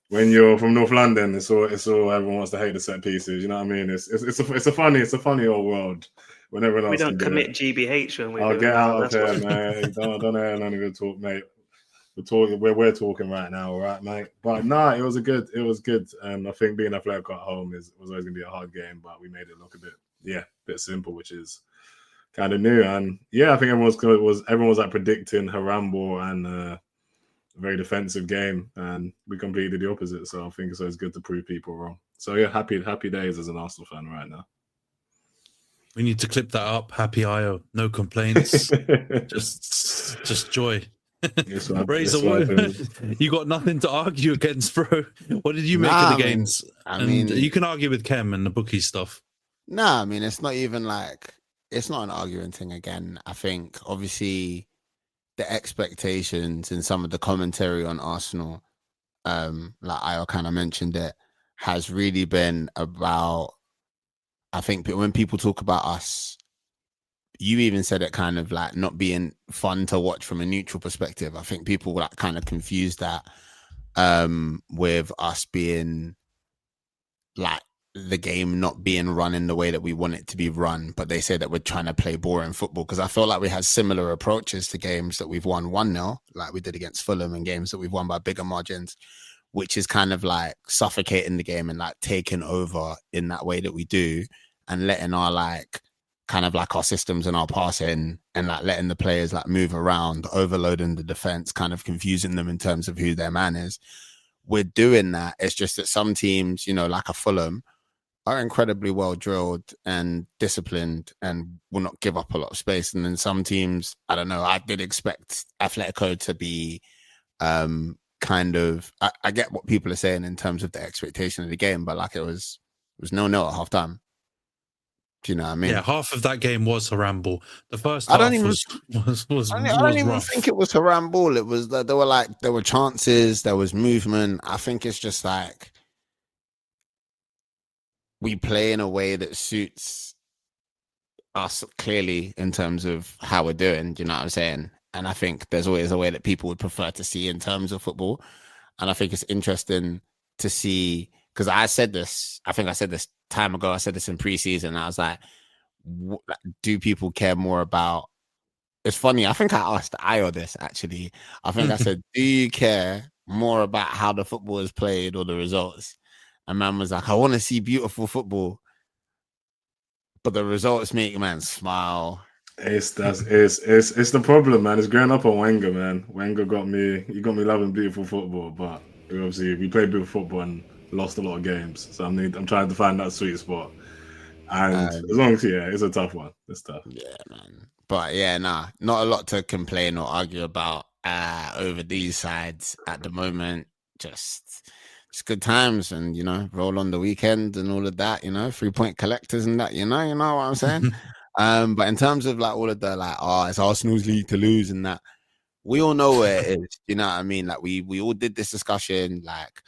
when you're from North London, it's all everyone wants to hate the set pieces. You know what I mean? It's a funny old world. When everyone else we don't commit GBH when we. I'll get out of here, man. Don't hear none of your talk, mate. We're talking right now, all right, mate. But it was good, and I think being Atletico at home was always gonna be a hard game, but we made it look a bit simple, which is kind of new. And yeah, I think everyone was like predicting Harambo and a very defensive game, and we completed the opposite. So I think it's always good to prove people wrong. So yeah, happy days as an Arsenal fan right now. We need to clip that up. Happy IO. No complaints. just joy. Razor, you got nothing to argue against, bro. What did you make of the games? I mean, you can argue with Khem and the bookie stuff. I mean, it's not even like, it's not an arguing thing again. I think obviously the expectations and some of the commentary on Arsenal, like I kind of mentioned it, has really been about, I think when people talk about us you even said it kind of like not being fun to watch from a neutral perspective. I think people like kind of confuse that with us being like the game not being run in the way that we want it to be run, but they say that we're trying to play boring football, because I feel like we had similar approaches to games that we've won 1-0, like we did against Fulham, and games that we've won by bigger margins, which is kind of like suffocating the game and like taking over in that way that we do, and letting our like kind of like our systems and our passing and like letting the players like move around, overloading the defense, kind of confusing them in terms of who their man is. We're doing that. It's just that some teams, you know, like a Fulham, are incredibly well drilled and disciplined and will not give up a lot of space. And then some teams, I don't know, I did expect Atletico to be kind of, I get what people are saying in terms of the expectation of the game, but like it was 0-0 at half time. Do you know what I mean? Yeah, half of that game was a ramble. The first I half don't even rough. think it was a ramble. It was that there were chances, there was movement. I think it's just like we play in a way that suits us clearly in terms of how we're doing. Do you know what I'm saying? And I think there's always a way that people would prefer to see in terms of football. And I think it's interesting to see, because I think I said this time ago, I said this in preseason. I was like, do people care more about, it's funny, I think I asked Ayo this actually. I think I said, do you care more about how the football is played or the results? And man was like, I want to see beautiful football, but the results make man smile. It's the problem, man. It's growing up on Wenger, man. Wenger got me loving beautiful football, but obviously we played beautiful football and lost a lot of games. So I'm trying to find that sweet spot. And as long as it's a tough one. It's tough. Yeah, man. But yeah, not a lot to complain or argue about over these sides at the moment. Just good times, and you know, roll on the weekend and all of that, you know, 3-point collectors and that, you know what I'm saying? But in terms of like all of the like, it's Arsenal's league to lose and that, we all know where it is, you know what I mean? Like we all did this discussion, like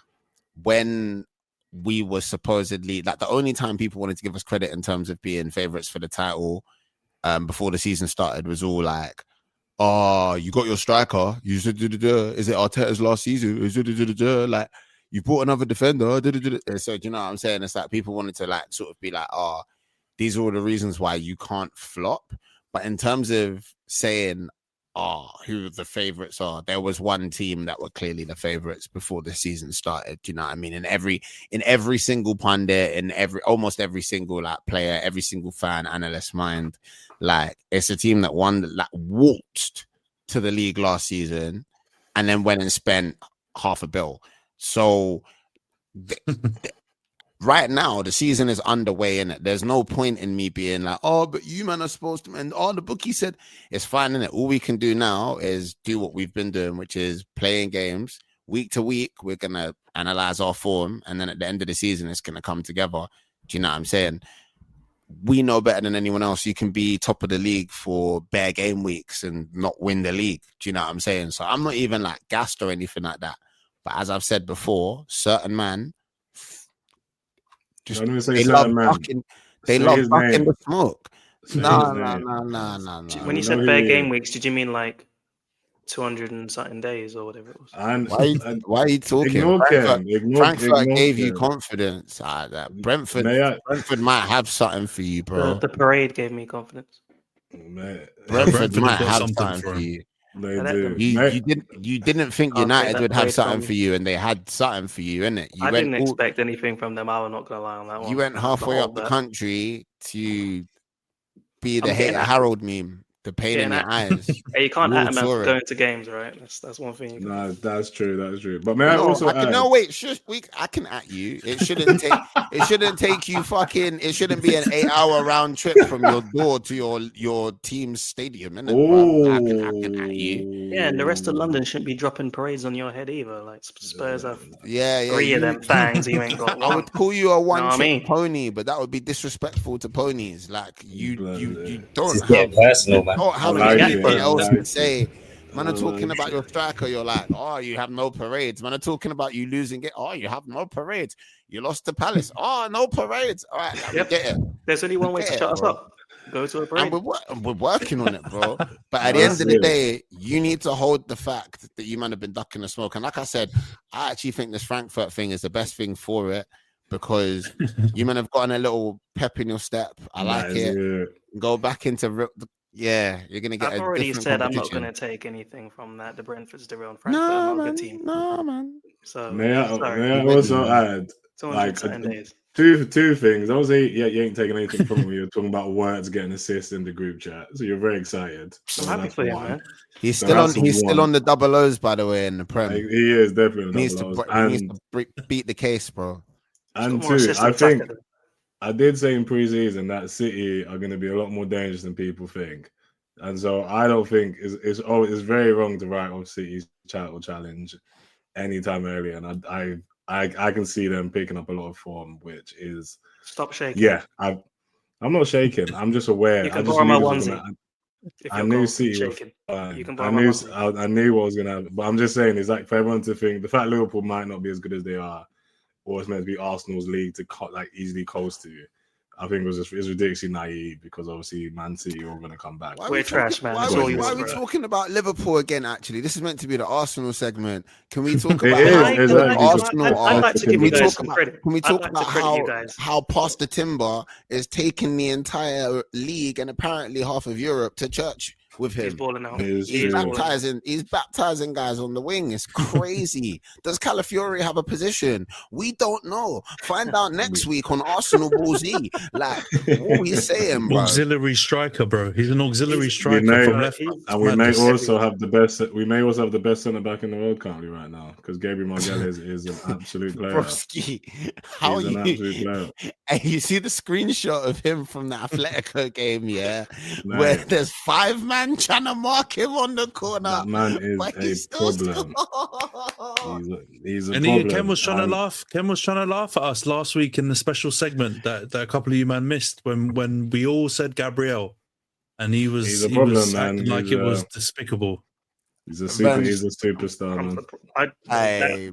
when we were supposedly like the only time people wanted to give us credit in terms of being favorites for the title before the season started was all like, you got your striker, is it Arteta's last season, like you bought another defender. So do you know what I'm saying? It's like people wanted to like sort of be like, these are all the reasons why you can't flop. But in terms of saying, who the favorites are, there was one team that were clearly the favorites before the season started. Do you know what I mean? In every single pundit, in almost every single like player, every single fan, analyst mind, like it's a team that waltzed to the league last season and then went and spent $500 million. So right now the season is underway, and there's no point in me being like, but you man are supposed to, and the bookie said it's fine, innit? All we can do now is do what we've been doing, which is playing games week to week. We're gonna analyze our form, and then at the end of the season it's gonna come together. Do you know what I'm saying? We know better than anyone else you can be top of the league for bare game weeks and not win the league. Do you know what I'm saying? So I'm not even like gassed or anything like that. But as I've said before, certain man, they love bucking the smoke. No. When you said bare game weeks, did you mean like 200 and something days or whatever it was? Why are you talking? Frankfurt gave you confidence. Brentford might have something for you, bro. The parade gave me confidence. Brentford might have something for you. They do. You didn't think United would have something for you, and they had something for you, innit? I didn't expect anything from them. I'm not gonna lie on that one. You went halfway up the country to be the Hater Harold meme, the pain in your eyes. Hey, you can't at them going to games, right? That's one thing. No, that's true. But may I also add? No, wait. I can at you. It shouldn't take. It shouldn't be an 8-hour round trip from your door to your team's stadium. Innit? I can at you. Yeah, and the rest of London shouldn't be dropping parades on your head either. Like Spurs have 3 of them fangs. You ain't got one. I would call you a one-trick pony, but that would be disrespectful to ponies. Like you don't have personal, man. Don't have anything else to say. Man are talking about your striker. You're like, you have no parades. Man are talking about you losing it. You have no parades. You lost to Palace. No parades. All right, get it. There's only one way to shut us up. Go to a And break. we're working on it, bro. But at the end of the day, you need to hold the fact that you might have been ducking the smoke. And like I said, I actually think this Frankfurt thing is the best thing for it because you might have gotten a little pep in your step. I like it. Go back into you're gonna get. I've already said I'm not gonna take anything from that. The Brentford's the real Frankfurt are not a good team. No, man. So may I also add like two things. Don't say you ain't taking anything from me. You're talking about words getting assists in the group chat, so you're very excited. So I'm happy for him, man. He's still on the double O's, by the way, in the Prem. Like, he is definitely. He needs to beat the case, bro. And two, I think I did say in preseason that City are going to be a lot more dangerous than people think, and so I don't think it's very wrong to write off City's title challenge anytime earlier, and I can see them picking up a lot of form, which is stop shaking. Yeah, I'm not shaking. I'm just aware. You can borrow my onesie. I knew City were fine. I knew what was going to happen, but I'm just saying it's like for everyone to think the fact Liverpool might not be as good as they are, or it's meant to be Arsenal's league to easily coast to. I think it's ridiculously naive because obviously Man City are going to come back. We're trash, man. Why are we talking about Liverpool again? Actually, this is meant to be the Arsenal segment. Can we talk about Arsenal? I'd like to give you guys some credit. Can we talk about how Pastor Timber is taking the entire league and apparently half of Europe to church with him? He's balling out. He's baptizing guys on the wing. It's crazy. Does Calafiori have a position? We don't know. Find out next week on Arsenal Ball Z. Like, what are we saying, bro? Auxiliary striker, bro. He's an auxiliary striker from left. And we may also have the best. We may also have the best centre back in the world currently right now because Gabriel Magalhaes is an absolute player. Broski, how He's an absolute player. And you see the screenshot of him from the Atletico game, where there's 5 men trying to mark him on the corner. That man is a problem. He's a and problem. Khem was trying to laugh. Khem was trying to laugh at us last week in the special segment that a couple of you man missed when we all said Gabriel, and he was acting like it was despicable. He's a superstar, man.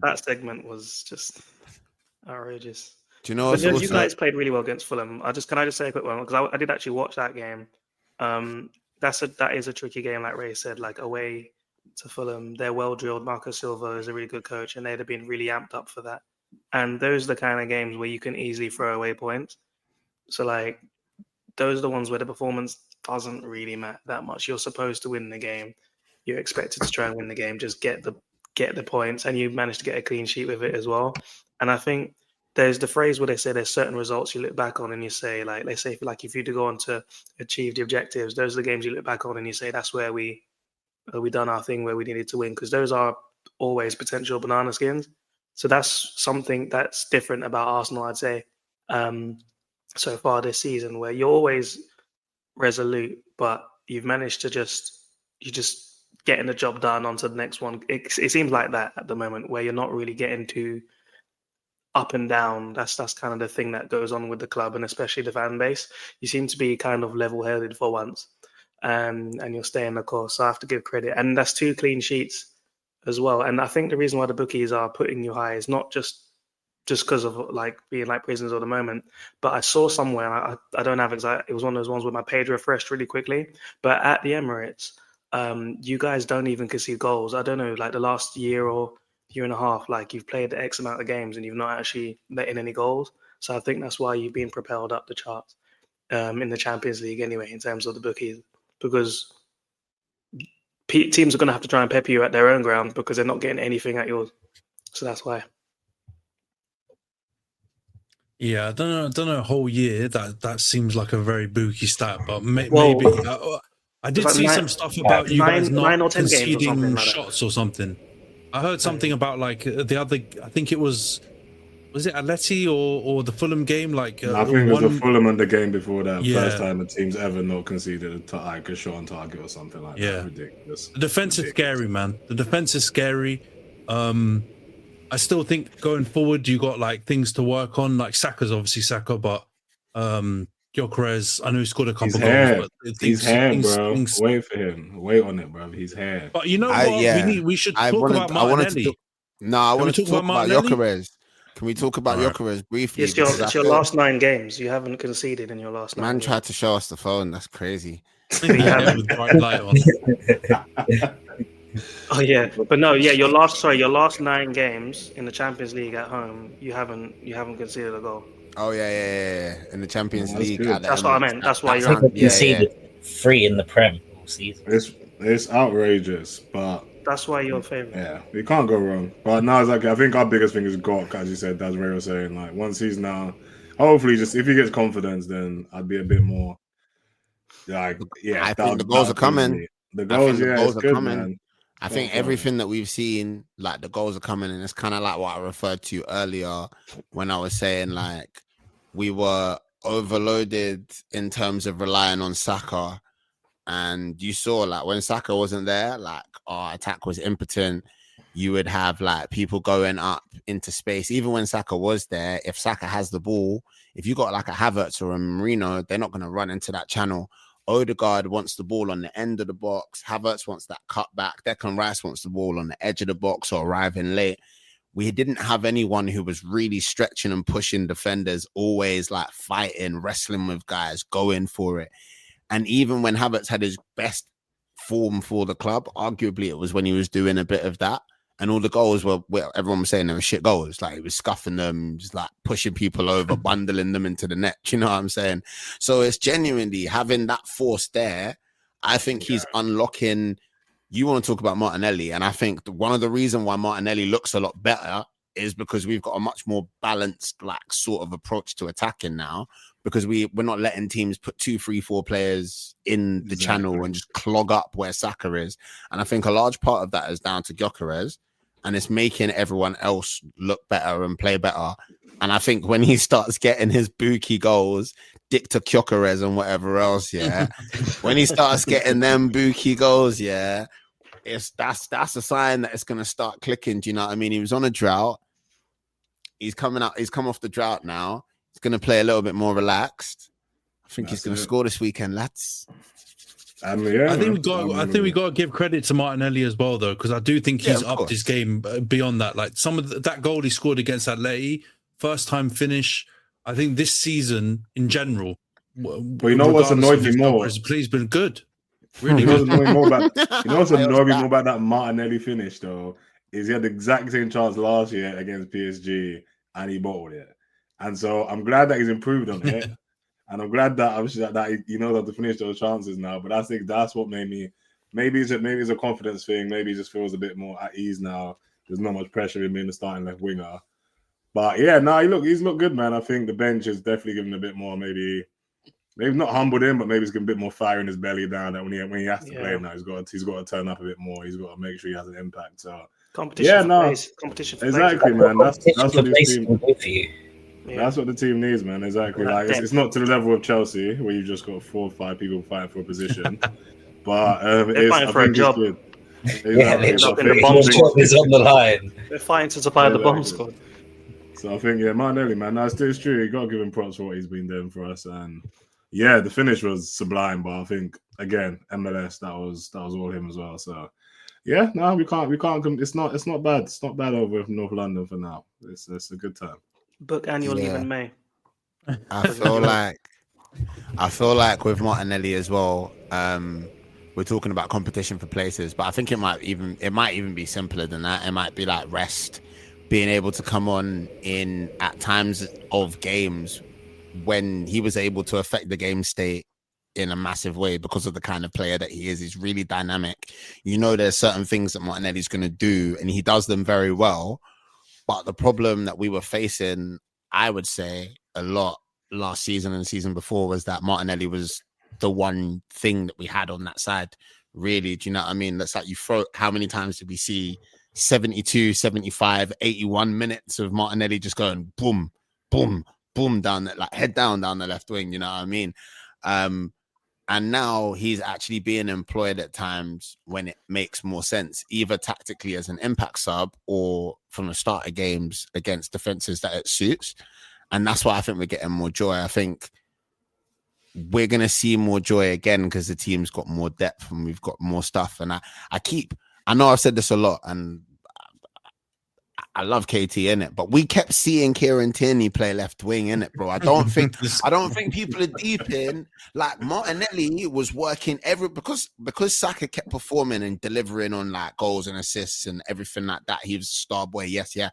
That segment was just outrageous. Do you know? You guys played really well against Fulham. Can I just say a quick one because I did actually watch that game. That is a tricky game, like Ray said. Like away to Fulham, they're well drilled. Marco Silva is a really good coach, and they'd have been really amped up for that. And those are the kind of games where you can easily throw away points. So like those are the ones where the performance doesn't really matter that much. You're supposed to win the game. You're expected to try and win the game. Just get the points, and you managed to get a clean sheet with it as well. And I think there's the phrase where they say there's certain results you look back on and you say, like, let's say if you do go on to achieve the objectives, those are the games you look back on and you say that's where we done our thing where we needed to win, because those are always potential banana skins. So that's something that's different about Arsenal, I'd say, so far this season, where you're always resolute, but you've managed to just getting the job done onto the next one. It seems like that at the moment, where you're not really getting too up and down. That's kind of the thing that goes on with the club and especially the fan base. You seem to be kind of level-headed for once, and you're staying the course. So I have to give credit, and that's 2 clean sheets as well. And I think the reason why the bookies are putting you high is not just because of like being like prisoners at the moment, but I saw somewhere, I don't have exact. It was one of those ones where my page refreshed really quickly. But at the Emirates, you guys don't even concede goals. I don't know, like the last year or year and a half, like you've played X amount of games and you've not actually let in any goals. So I think that's why you've been propelled up the charts in the Champions League anyway, in terms of the bookies, because teams are going to have to try and pepper you at their own ground because they're not getting anything at yours. So that's why. Yeah, I don't know. A whole year that seems like a very booky stat, but maybe I did see some stuff about you guys not conceding shots or something. I heard something about like the other. I think it was it Atleti or the Fulham game? Like I think it was the Fulham and the game before that. Yeah. First time a team's ever not conceded a shot on target or something like that. Ridiculous. The defense is scary, man. The defense is scary. I still think going forward, you got like things to work on. Like Saka's obviously Saka, but Gyökeres, I know he scored a couple goals. But he's hair, bro. Wait for him. Wait on it, bro. He's hair. But you know what? We should talk about Martinelli. I want to talk about Gyökeres. Can we talk about Gyökeres briefly? It's your last 9 games. You haven't conceded in your last 9 Man games. tried to show us the phone. That's crazy. With bright light on. Oh yeah, but no, yeah, your last 9 games in the Champions League at home, you haven't conceded a goal. Oh yeah. In the Champions That's League. good. That's what I meant. That's why I think we conceded 3 in the Prem all season. It's outrageous, but that's why you're favourite. yeah, we can't go wrong. But no, exactly. I think our biggest thing is Gok, as you said. That's what was saying. Like once he's now, hopefully, just if he gets confidence, then I'd be a bit more like, yeah. I think the goals are coming. The goals are coming. Man. I think everything that we've seen, like the goals are coming, and it's kind of like what I referred to earlier when I was saying like we were overloaded in terms of relying on Saka, and you saw like when Saka wasn't there, like our attack was impotent. You would have like people going up into space. Even when Saka was there, if Saka has the ball, if you got like a Havertz or a Marino, they're not going to run into that channel. Odegaard wants the ball on the end of the box. Havertz wants that cut back. Declan Rice wants the ball on the edge of the box or arriving late. We didn't have anyone who was really stretching and pushing defenders, always like fighting, wrestling with guys, going for it. And even when Havertz had his best form for the club, arguably it was when he was doing a bit of that. And all the goals were, well, everyone was saying they were shit goals. Like he was scuffing them, just like pushing people over, bundling them into the net. You know what I'm saying? So it's genuinely having that force there. I think he's unlocking. You want to talk about Martinelli. And I think one of the reasons why Martinelli looks a lot better is because we've got a much more balanced, like sort of approach to attacking now, because we're not letting teams put 2, 3, 4 players in the channel and just clog up where Saka is. And I think a large part of that is down to Gyökeres. And it's making everyone else look better and play better. And I think when he starts getting his bookie goals, dick to Gyökeres and whatever else, yeah. When he starts getting them bookie goals, yeah, that's a sign that it's gonna start clicking. Do you know what I mean? He was on a drought. He's come off the drought now. He's gonna play a little bit more relaxed. I think he's gonna score this weekend, lads. I think we got to give credit to Martinelli as well, though, because I do think he's upped his game beyond that. Like some of that goal he scored against Atleti, first time finish. I think this season in general. But you know what's annoyed me more? He's been good. Really you know good. What's annoyed me more about that Martinelli finish though is he had the exact same chance last year against PSG and he bottled it. And so I'm glad that he's improved on it. And I'm glad that obviously that he knows how to finish those chances now. But I think that's what made me. Maybe it's a confidence thing. Maybe he just feels a bit more at ease now. There's not much pressure in being the starting left winger. But yeah, he's looked good, man. I think the bench is definitely giving him a bit more. Maybe not humbled him, but maybe he's giving a bit more fire in his belly down. That when he has to play now, he's got to turn up a bit more. He's got to make sure he has an impact. So competition. Exactly, man. That's what this team can do for you. Yeah. That's what the team needs, man. Exactly. Like it's not to the level of Chelsea where you've just got 4 or 5 people fighting for a position, but they're fighting for a job. Yeah, the job is on the line. They're fighting to supply the bomb squad. So I think Martinelli, man, that's still true. You got to give him props for what he's been doing for us, and yeah, the finish was sublime. But I think again, MLS that was all him as well. So yeah, no, we can't. It's not bad. It's not bad over North London for now. It's a good time. Book annual leave in May. I feel like with Martinelli as well, we're talking about competition for places, but I think it might even be simpler than that. It might be like rest, being able to come on in at times of games when he was able to affect the game state in a massive way because of the kind of player that he is. He's really dynamic. You know, there's certain things that Martinelli's going to do, and he does them very well. But the problem that we were facing, I would say, a lot last season and the season before was that Martinelli was the one thing that we had on that side. Really, do you know what I mean? That's like you throw, how many times did we see 72, 75, 81 minutes of Martinelli just going boom, boom, boom down that, like head down the left wing, you know what I mean? And now he's actually being employed at times when it makes more sense, either tactically as an impact sub or from the start of games against defenses that it suits. And that's why I think we're getting more joy. I think we're going to see more joy again because the team's got more depth and we've got more stuff. And I know I've said this a lot, and I love KT in it, but we kept seeing Kieran Tierney play left wing in it, bro. I don't think people are deep in. Like Martinelli was working because Saka kept performing and delivering on like goals and assists and everything like that. He was a star boy, yes, yeah.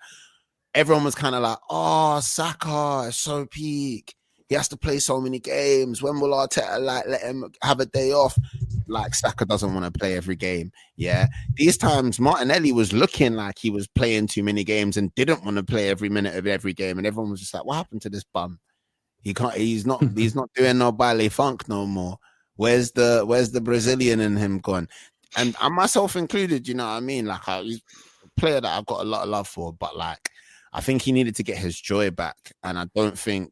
Everyone was kind of like, oh, Saka is so peak. He has to play so many games. When will Arteta like let him have a day off? Like Saka doesn't want to play every game. Yeah. These times Martinelli was looking like he was playing too many games and didn't want to play every minute of every game. And everyone was just like, what happened to this bum? He's not doing no baile funk no more. Where's the Brazilian in him gone? And myself included, you know what I mean? Like he's a player that I've got a lot of love for, but like I think he needed to get his joy back. And I don't think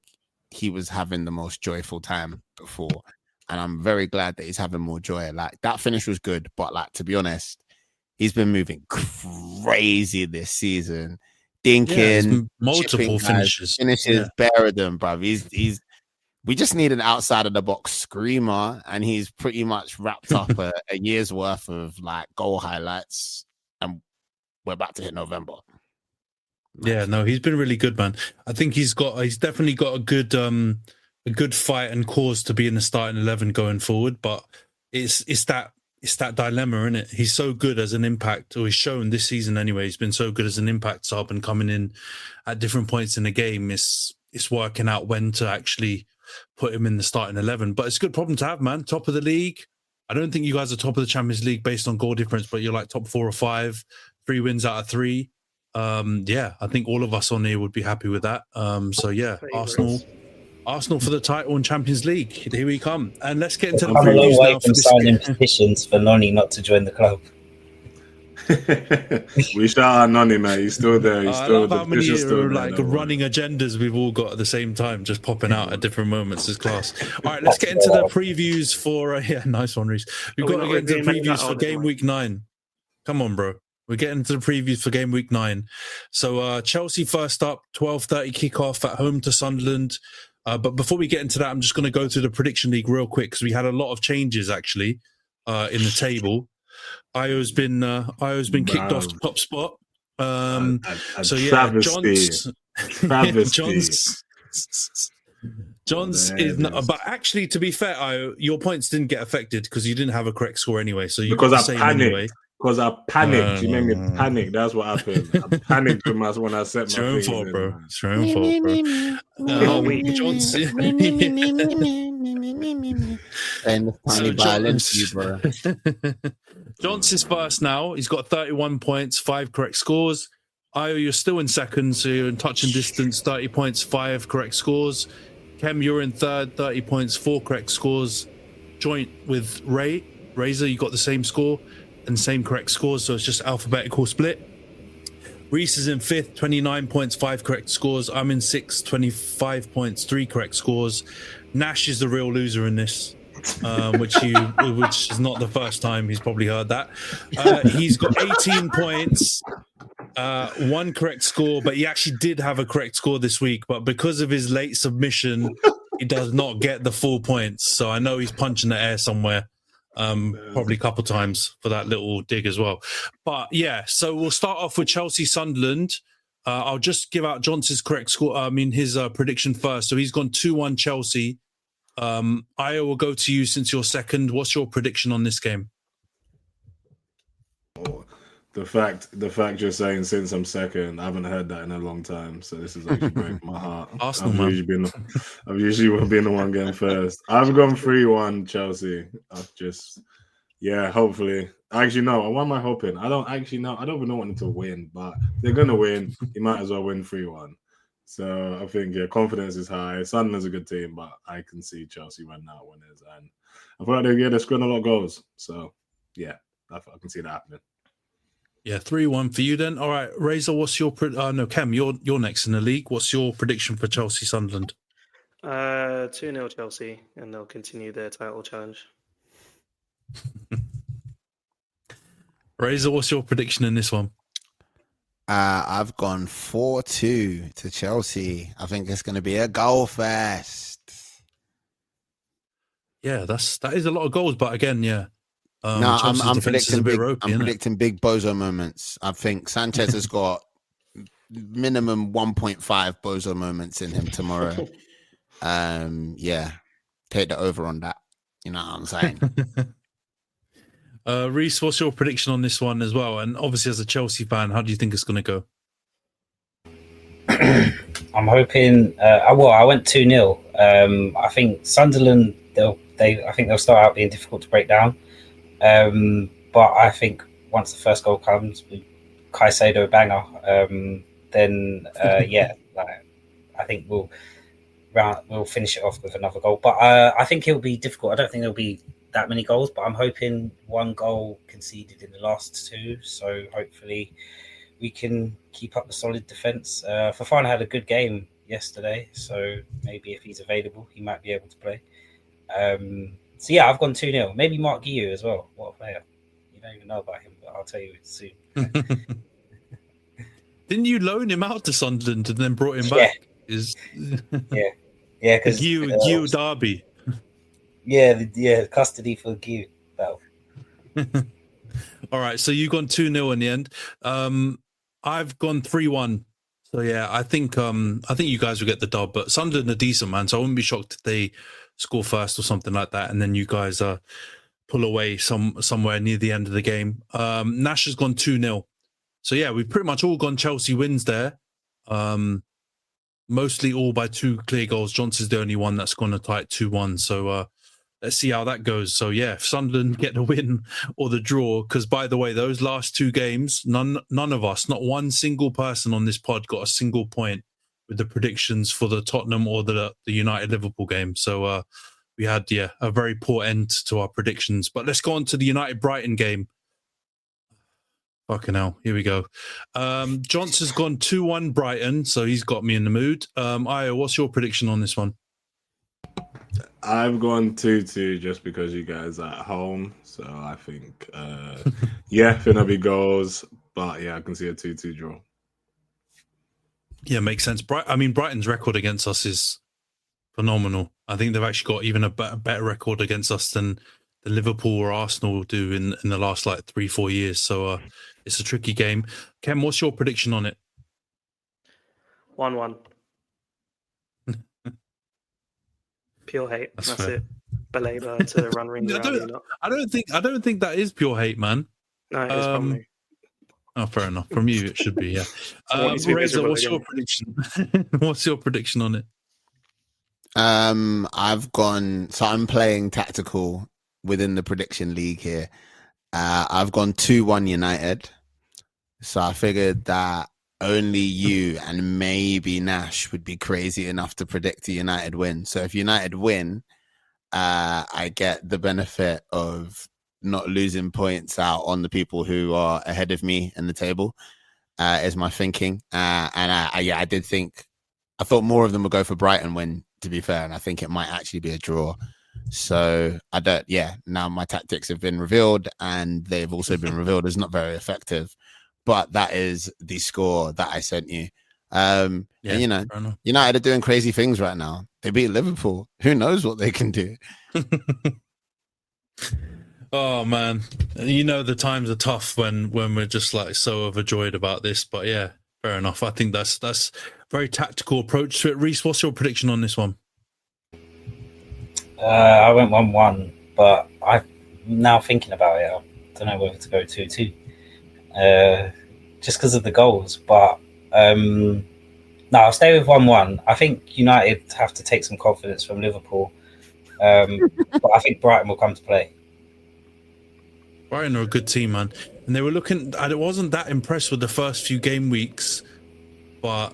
he was having the most joyful time before. And I'm very glad that he's having more joy. Like that finish was good, but like to be honest, he's been moving crazy this season. Dinking, multiple finishes, better than bruv. We just need an outside of the box screamer, and he's pretty much wrapped up a year's worth of like goal highlights, and we're about to hit November. Yeah, no, he's been really good, man. I think he's definitely got a good fight and cause to be in the starting 11 going forward. But it's that dilemma, isn't it? He's so good as an impact, or he's shown this season anyway. He's been so good as an impact sub and coming in at different points in the game. It's working out when to actually put him in the starting 11. But it's a good problem to have, man. Top of the league. I don't think you guys are top of the Champions League based on goal difference, but you're like top 4 or 5, 3 wins out of 3. Yeah, I think all of us on here would be happy with that. So yeah, Arsenal for the title in Champions League. Here we come. And let's get into the previews. I'm a long way from signing this petitions for Noni not to join the club. We shout out Noni, man. He's still there. He's still how many running agendas we've all got at the same time, just popping out at different moments. Is class. All right, let's get into the previews for. Yeah, nice one, Rhys. We've got to get into the previews for game week 9. Come on, bro. We're getting to the previews for game week 9. So Chelsea first up, 12:30 kickoff at home to Sunderland. But before we get into that, I'm just going to go through the prediction league real quick because we had a lot of changes actually in the table. Io's been kicked off the top spot. So yeah, John's is not. But actually, to be fair, Io, your points didn't get affected because you didn't have a correct score anyway. So you got the same anyway. Because I panicked. You made me panic. That's what happened. I panicked when I set my It's your own fault, bro. It's your own fault, bro. Johnson's first now. He's got 31 points, 5 correct scores. Io, you're still in second, so you're in touch and distance, 30 points, 5 correct scores. Khem, you're in third, 30 points, 4 correct scores. Joint with Razor, you got the same score and same correct scores, so it's just alphabetical split. Rhys is in 5th, 29 points, 5 correct scores. I'm in 6th, 25 points, 3 correct scores. Nash is the real loser in this, which is not the first time he's probably heard that. He's got 18 points, 1 correct score, but he actually did have a correct score this week, but because of his late submission, he does not get the full points. So I know he's punching the air somewhere. Probably a couple times for that little dig as well. But yeah, so we'll start off with Chelsea Sunderland. I'll just give out Johnson's correct score. His prediction first. So he's gone 2-1 Chelsea. Io will go to you since you're second. What's your prediction on this game? The fact you're saying since I'm second, I haven't heard that in a long time. So this is actually breaking my heart. Arsenal, I've usually been the one going first. I've gone 3-1 Chelsea. Hopefully. Actually, no. What am I hoping? I don't even want them to win, but they're going to win. You might as well win 3-1. So I think, confidence is high. Sunderland's a good team, but I can see Chelsea running out winners. And I feel like they're scoring a lot of goals. So, yeah, I can see that happening. Yeah, 3-1 for you then. All right, Razor, what's your... Khem, you're next in the league. What's your prediction for Chelsea Sunderland? 2-0 Chelsea, and they'll continue their title challenge. Razor, what's your prediction in this one? I've gone 4-2 to Chelsea. I think it's going to be a goal fest. Yeah, that is a lot of goals, but again, yeah. I'm predicting big bozo moments. I think Sanchez has got minimum 1.5 bozo moments in him tomorrow. Yeah, take the over on that. You know what I'm saying? Rhys, what's your prediction on this one as well? And obviously, as a Chelsea fan, how do you think it's going to go? I'm hoping. I went 2-0. I think Sunderland. I think they'll start out being difficult to break down. But I think once the first goal comes, Caicedo banger. Then I think we'll finish it off with another goal. But I think it'll be difficult. I don't think there'll be that many goals, but I'm hoping one goal conceded in the last two. So hopefully we can keep up the solid defence. Fofana had a good game yesterday, so maybe if he's available, he might be able to play. So yeah, I've gone 2-0. Maybe Mark Guiu as well. What a player. You don't even know about him, but I'll tell you soon. Didn't you loan him out to Sunderland and then brought him back? Yeah, because Guiu Derby. Yeah, custody for Guiu. All right, so you've gone 2-0 in the end. I've gone 3-1. So yeah, I think you guys will get the dub, but Sunderland are decent, man. So I wouldn't be shocked if they score first or something like that, and then you guys pull away somewhere near the end of the game. Nash has gone 2-0. So yeah, we've pretty much all gone Chelsea wins there. Mostly all by 2 clear goals. Johnson's the only one that's gone a tight 2-1. So let's see how that goes. So yeah, if Sunderland get the win or the draw, because by the way, those last 2 games, none of us, not one single person on this pod got a single point with the predictions for the Tottenham or the United Liverpool game. So we had a very poor end to our predictions. But let's go on to the United Brighton game. Fucking hell, here we go. Johnson's gone 2-1 Brighton, so he's got me in the mood. Io, what's your prediction on this one? I've gone 2-2 just because you guys are at home. So I think, finna be goals. But yeah, I can see a 2-2 draw. Yeah, makes sense. Brighton's record against us is phenomenal. I think they've actually got even a better record against us than Liverpool or Arsenal do in the last 3-4 years. So it's a tricky game. Khem, what's your prediction on it? 1-1. Pure hate. That's it. Belabor to run rings around. I don't think that is pure hate, man. No, it is from me. Oh, fair enough. From you, it should be. Yeah. Reza, what's your prediction? What's your prediction on it? I've gone. So I'm playing tactical within the prediction league here. I've gone 2-1 United. So I figured that only you and maybe Nash would be crazy enough to predict a United win. So if United win, I get the benefit of not losing points out on the people who are ahead of me in the table, is my thinking. And I did think, I thought more of them would go for Brighton win, to be fair. And I think it might actually be a draw. So now my tactics have been revealed and they've also been revealed as not very effective. But that is the score that I sent you. And, United are doing crazy things right now. They beat Liverpool. Who knows what they can do? Oh man, the times are tough when we're just so overjoyed about this. But yeah, fair enough. I think that's a very tactical approach to it. Rhys, what's your prediction on this one? I went 1-1, but I'm now thinking about it. I don't know whether to go 2-2, just because of the goals. But no, I'll stay with 1-1. I think United have to take some confidence from Liverpool, but I think Brighton will come to play. Brighton are a good team, man. And they were looking, I wasn't that impressed with the first few game weeks, but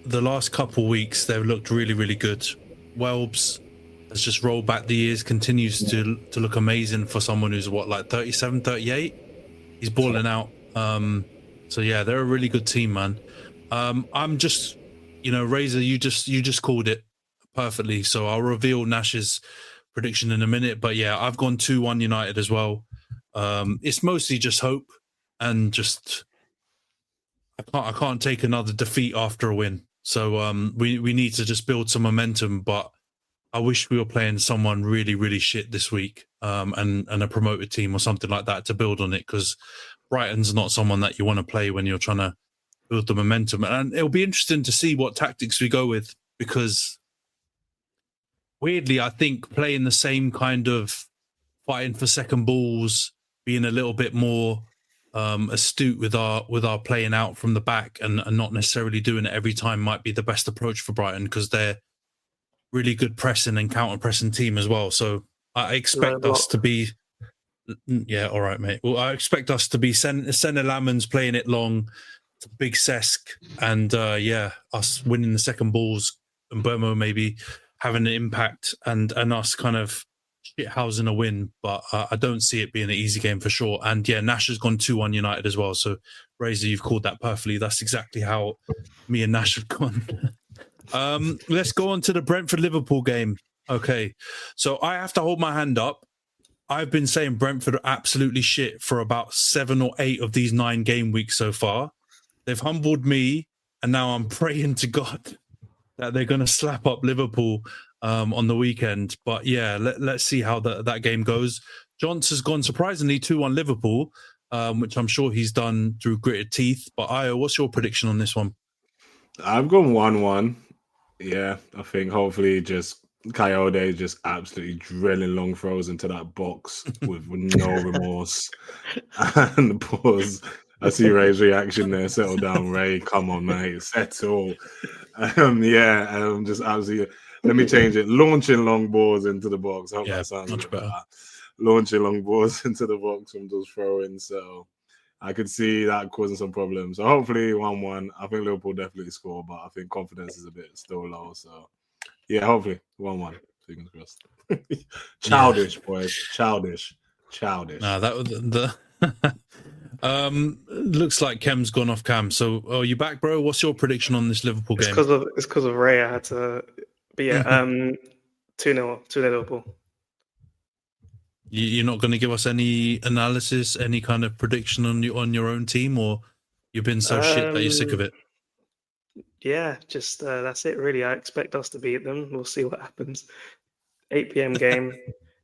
the last couple weeks, they've looked really, really good. Welbs has just rolled back the years, continues to look amazing for someone who's 37, 38? He's balling out. So yeah, they're a really good team, man. I'm just, Razor, you just called it perfectly. So I'll reveal Nash's prediction in a minute. But yeah, I've gone 2-1 United as well. It's mostly just hope and just I can't take another defeat after a win. So we need to just build some momentum. But I wish we were playing someone really, really shit this week, and a promoted team or something like that to build on it, because Brighton's not someone that you want to play when you're trying to build the momentum. And it'll be interesting to see what tactics we go with, because weirdly, I think playing the same kind of fighting for second balls, being a little bit more astute with our playing out from the back and not necessarily doing it every time might be the best approach for Brighton, because they're really good pressing and counter pressing team as well. So I expect us to be, yeah, all right, mate. Well, I expect us to be Senna Lamans playing it long, big Cesc, and us winning the second balls, and Burmo maybe having an impact, and us kind of shithousing a win. But I don't see it being an easy game for sure. And yeah, Nash has gone 2-1 United as well. So Razor, you've called that perfectly. That's exactly how me and Nash have gone. Let's go on to the Brentford-Liverpool game. Okay, so I have to hold my hand up. I've been saying Brentford are absolutely shit for about 7 or 8 of these 9 game weeks so far. They've humbled me, and now I'm praying to God that they're going to slap up Liverpool on the weekend. But yeah, let's see how that game goes. Johns has gone surprisingly 2-1 Liverpool, which I'm sure he's done through gritted teeth. But Io, what's your prediction on this one? I've gone 1-1. Yeah, I think hopefully just Coyote just absolutely drilling long throws into that box with no remorse. And pause. I see Ray's reaction there. Settle down, Ray. Come on, mate. Settle. Just absolutely. Let me change it. Launching long balls into the box. I hope that sounds much better. Launching long balls into the box from those throw-ins. So I could see that causing some problems. So hopefully 1-1. I think Liverpool definitely score, but I think confidence is a bit still low. So yeah, hopefully 1-1. Fingers crossed. Childish, boys. Childish. Nah, that was the. Looks like Khem's gone off cam. So, are you back, bro? What's your prediction on this Liverpool game? It's because of Ray. I had to. But yeah, 2-0 Liverpool. You're not going to give us any analysis, any kind of prediction on your own team, or you've been so shit that you're sick of it? Yeah, just that's it. Really, I expect us to beat them. We'll see what happens. 8 p.m. game.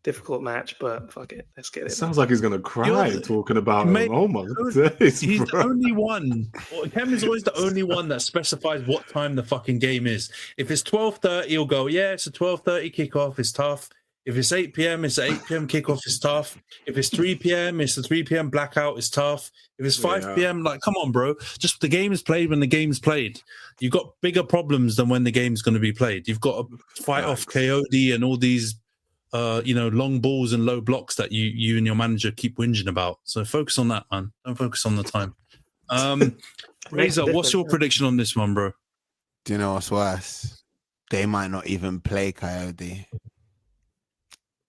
Difficult match, but fuck it. Let's get it. Sounds like he's going to cry talking about him. Oh my days, he's the only one. Khem is always the only one that specifies what time the fucking game is. If it's 12:30, he'll go, yeah, it's a 12:30 kickoff. It's tough. If it's 8 p.m., it's an 8 p.m. kickoff. It's tough. If it's 3 p.m., it's a 3 p.m. blackout. It's tough. If it's 5 p.m., like, come on, bro. Just the game is played when the game's played. You've got bigger problems than when the game's going to be played. You've got to fight off KOD and all these long balls and low blocks that you and your manager keep whinging about. So focus on that, man. Don't focus on the time. Reza, what's your prediction on this one, bro? Do you know what's worse? They might not even play Coyote.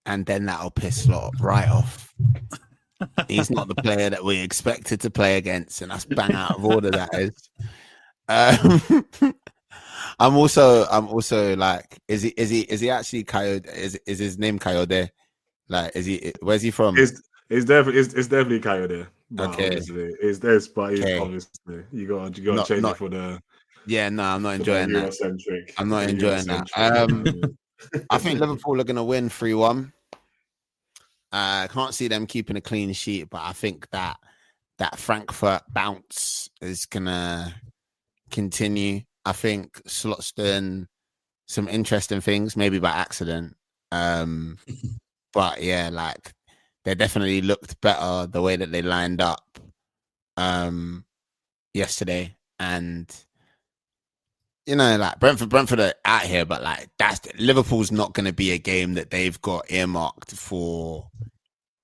And then that'll piss Slot right off. He's not the player that we expected to play against, and that's bang out of order, that is. I'm also like, is he actually Coyote? Is his name Coyote? Like, where's he from? It's definitely Coyote. Okay, it's this, but okay. Obviously you got to change it for the. Yeah, no, I'm not enjoying that. I'm not enjoying that. I think Liverpool are going to win 3-1. I can't see them keeping a clean sheet, but I think that Frankfurt bounce is going to continue. I think Slot's done some interesting things, maybe by accident. But yeah, like, they definitely looked better the way that they lined up yesterday. And like Brentford are out here, but like Liverpool's not going to be a game that they've got earmarked for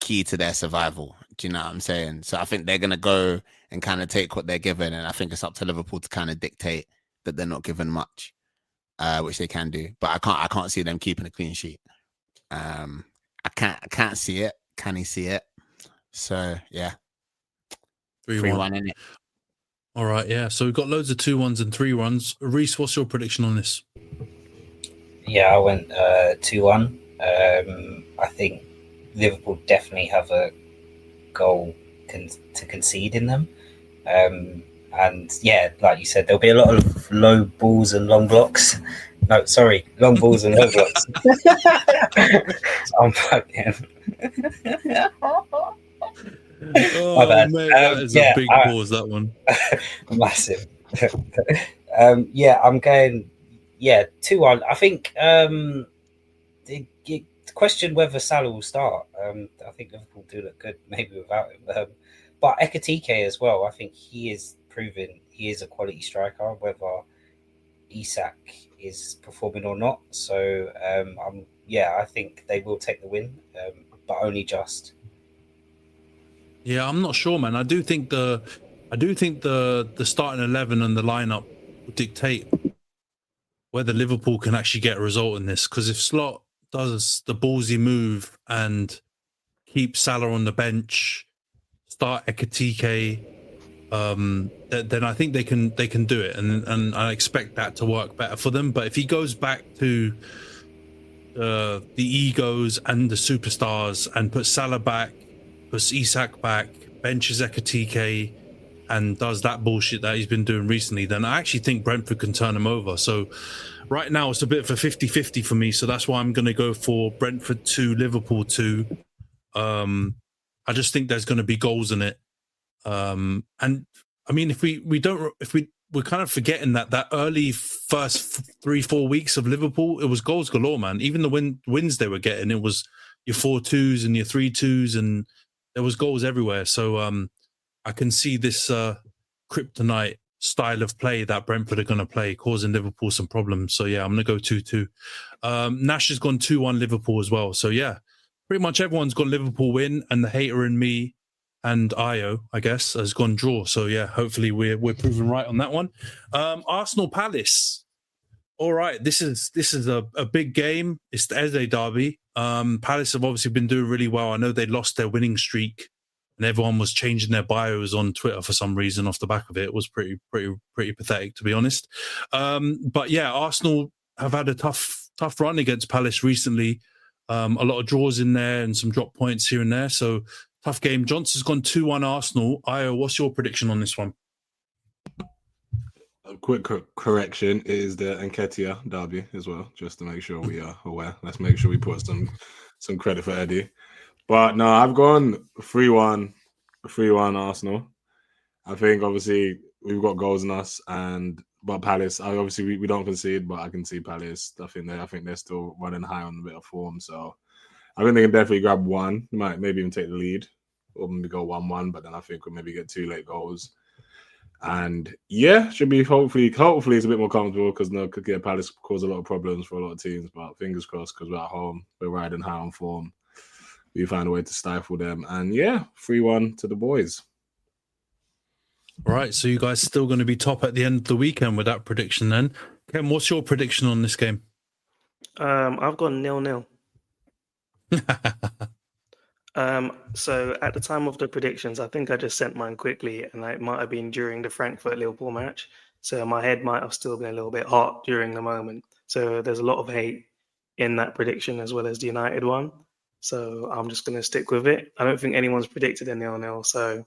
key to their survival. Do you know what I'm saying? So I think they're going to go and kind of take what they're given, and I think it's up to Liverpool to kind of dictate that they're not given much, which they can do. But I can't see them keeping a clean sheet. I can't see it. Can he see it? So yeah, 3-1 in it. All right, yeah. So we've got loads of 2-1s and 3-1s. Rhys, what's your prediction on this? Yeah, I went 2-1. I think Liverpool definitely have a goal to concede in them. And yeah, like you said, there'll be a lot of low balls and long blocks. No, sorry, long balls and low blocks. I'm fucking. Oh, man, that is a big pause, that one. Massive. Yeah, I'm going. Yeah, 2-1. I think the question whether Salah will start. I think Liverpool do look good, maybe without him. But Ekitike as well. I think he is proven he is a quality striker, whether Isak is performing or not. So I think they will take the win, but only just. Yeah, I'm not sure, man. I do think the starting 11 and the lineup will dictate whether Liverpool can actually get a result in this. Because if Slot does the ballsy move and keep Salah on the bench, start Ekitike, then I think they can do it, and I expect that to work better for them. But if he goes back to the egos and the superstars and puts Salah back, puts Isak back, benches Ekitike, and does that bullshit that he's been doing recently, then I actually think Brentford can turn him over. So right now it's a bit of a 50-50 for me. So that's why I'm going to go for Brentford 2, Liverpool 2. I just think there's going to be goals in it. And I mean, we're kind of forgetting that early first 3-4 weeks of Liverpool, it was goals galore, man. Even the wins they were getting, it was your 4-2s and your 3-2s, and there was goals everywhere. So I can see this kryptonite style of play that Brentford are going to play, causing Liverpool some problems. So yeah, I'm going to go 2-2. Nash has gone 2-1 Liverpool as well. So yeah, pretty much everyone's got Liverpool win, and the hater in me and Io, I guess, has gone draw. So yeah, hopefully we're proven right on that one. Arsenal Palace. All right, this is a big game. It's the Eze derby. Palace have obviously been doing really well. I know they lost their winning streak, and everyone was changing their bios on Twitter for some reason off the back of it. It was pretty pathetic, to be honest. But yeah, Arsenal have had a tough run against Palace recently. A lot of draws in there and some drop points here and there. So tough game. Johnson's gone 2-1 Arsenal. Io, what's your prediction on this one? A quick correction is the Nketiah derby as well, just to make sure we are aware. Let's make sure we put some credit for Eddie. But no, I've gone 3-1 Arsenal. I think obviously we've got goals in us, but Palace, obviously we don't concede, but I can see Palace. I think they're still running high on a bit of form, so I think they can definitely grab one. Might maybe even take the lead, or maybe go 1-1. But then I think we'll maybe get 2 late goals, and yeah, should be hopefully it's a bit more comfortable, because Palace cause a lot of problems for a lot of teams. But fingers crossed, because we're at home, we're riding high on form. We find a way to stifle them, and yeah, 3-1 to the boys. All right, so you guys still going to be top at the end of the weekend with that prediction then. Khem, what's your prediction on this game? I've gone 0-0. So at the time of the predictions, I think I just sent mine quickly, and it might have been during the Frankfurt-Liverpool match. So my head might have still been a little bit hot during the moment. So there's a lot of hate in that prediction as well as the United one. So I'm just going to stick with it. I don't think anyone's predicted a 0-0. So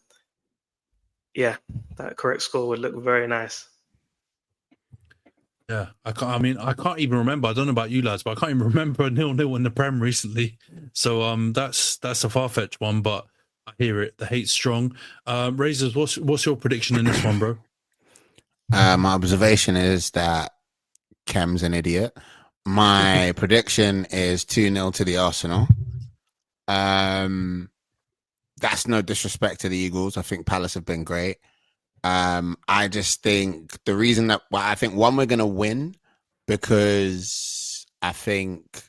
yeah, that correct score would look very nice. Yeah, I can't even remember. I don't know about you lads, but I can't even remember a 0-0 in the Prem recently. So that's a far-fetched one, but I hear it. The hate's strong. Razors, what's your prediction in this one, bro? My observation is that Khem's an idiot. My prediction is 2-0 to the Arsenal. That's no disrespect to the Eagles. I think Palace have been great. I just think the reason that I think we're going to win, because I think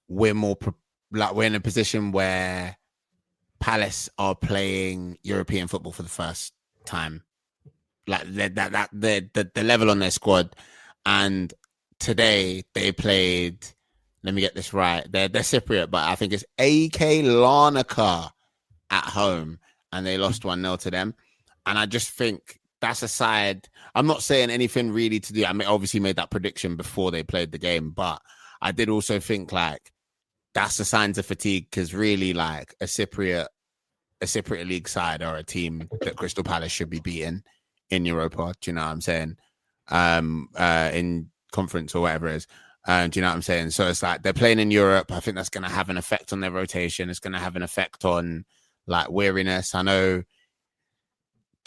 we're we're in a position where Palace are playing European football for the first time. Like the level on their squad, and today they played. Let me get this right. They're Cypriot, but I think it's AK Larnaca at home, and they lost 1-0 to them. And I just think that's a side. I'm not saying anything really to do. I obviously made that prediction before they played the game, but I did also think like that's the signs of fatigue, because really like a Cypriot league side or a team that Crystal Palace should be beating in Europa. Do you know what I'm saying? In conference or whatever it is. Do you know what I'm saying? So it's like they're playing in Europe. I think that's going to have an effect on their rotation. It's going to have an effect on like weariness. I know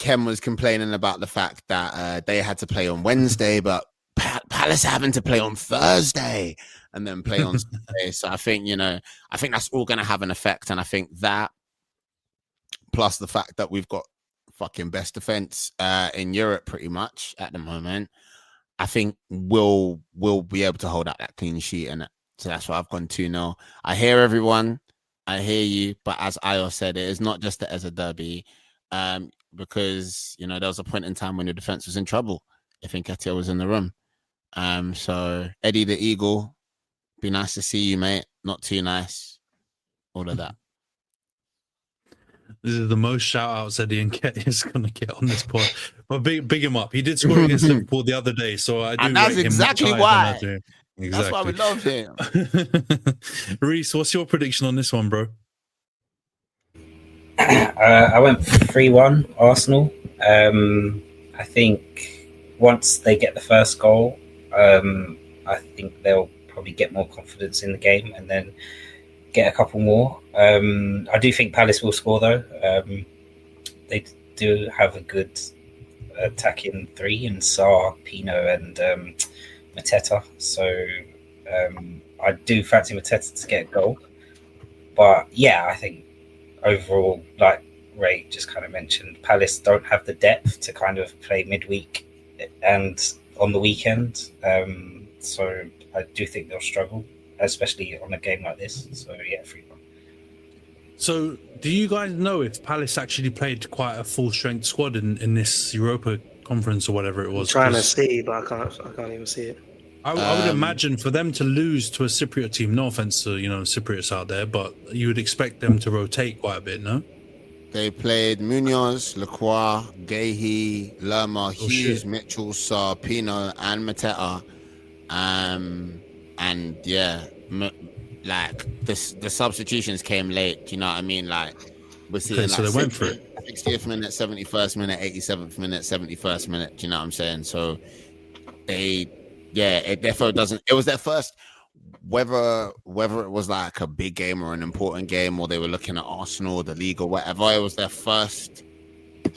Khem was complaining about the fact that they had to play on Wednesday, but Palace having to play on Thursday and then play on Sunday. So I think, I think that's all going to have an effect. And I think that, plus the fact that we've got fucking best defense in Europe pretty much at the moment, I think we'll be able to hold out that clean sheet. And so that's why I've gone 2-0. I hear everyone. I hear you. But as Ayo said, it is not just the Eza derby. Because, there was a point in time when the defense was in trouble if Nketiah was in the room. So Eddie the Eagle, be nice to see you, mate. Not too nice. All of that. This is the most shout-outs Eddie Nketiah is going to get on this pod. But big him up. He did score against Liverpool the other day, so I do. And that's exactly why. Exactly. That's why we love him. Rhys, what's your prediction on this one, bro? I went 3-1 Arsenal. I think once they get the first goal, I think they'll probably get more confidence in the game and then get a couple more. I do think Palace will score, though. They do have a good attacking three in Sarr, Pino and Mateta. So I do fancy Mateta to get a goal. But yeah, I think overall, like Ray just kind of mentioned, Palace don't have the depth to kind of play midweek and on the weekend. So I do think they'll struggle, especially on a game like this. So yeah, 3-1. So do you guys know if Palace actually played quite a full strength squad in this Europa conference or whatever it was? I'm trying to see, but I can't even see it. I would imagine for them to lose to a Cypriot team, no offense to Cypriots out there, but you would expect them to rotate quite a bit, no? They played Munoz, Lacroix, Gahey, Lerma, Hughes, Mitchell, Sarr, Pino, and Mateta. And yeah, like the substitutions came late. Do you know what I mean? Like we're seeing so they went for it. 60th minute, 71st minute, 87th minute, 71st minute. Do you know what I'm saying? So it therefore doesn't. It was their first. Whether it was like a big game or an important game, or they were looking at Arsenal, the league, or whatever, it was their first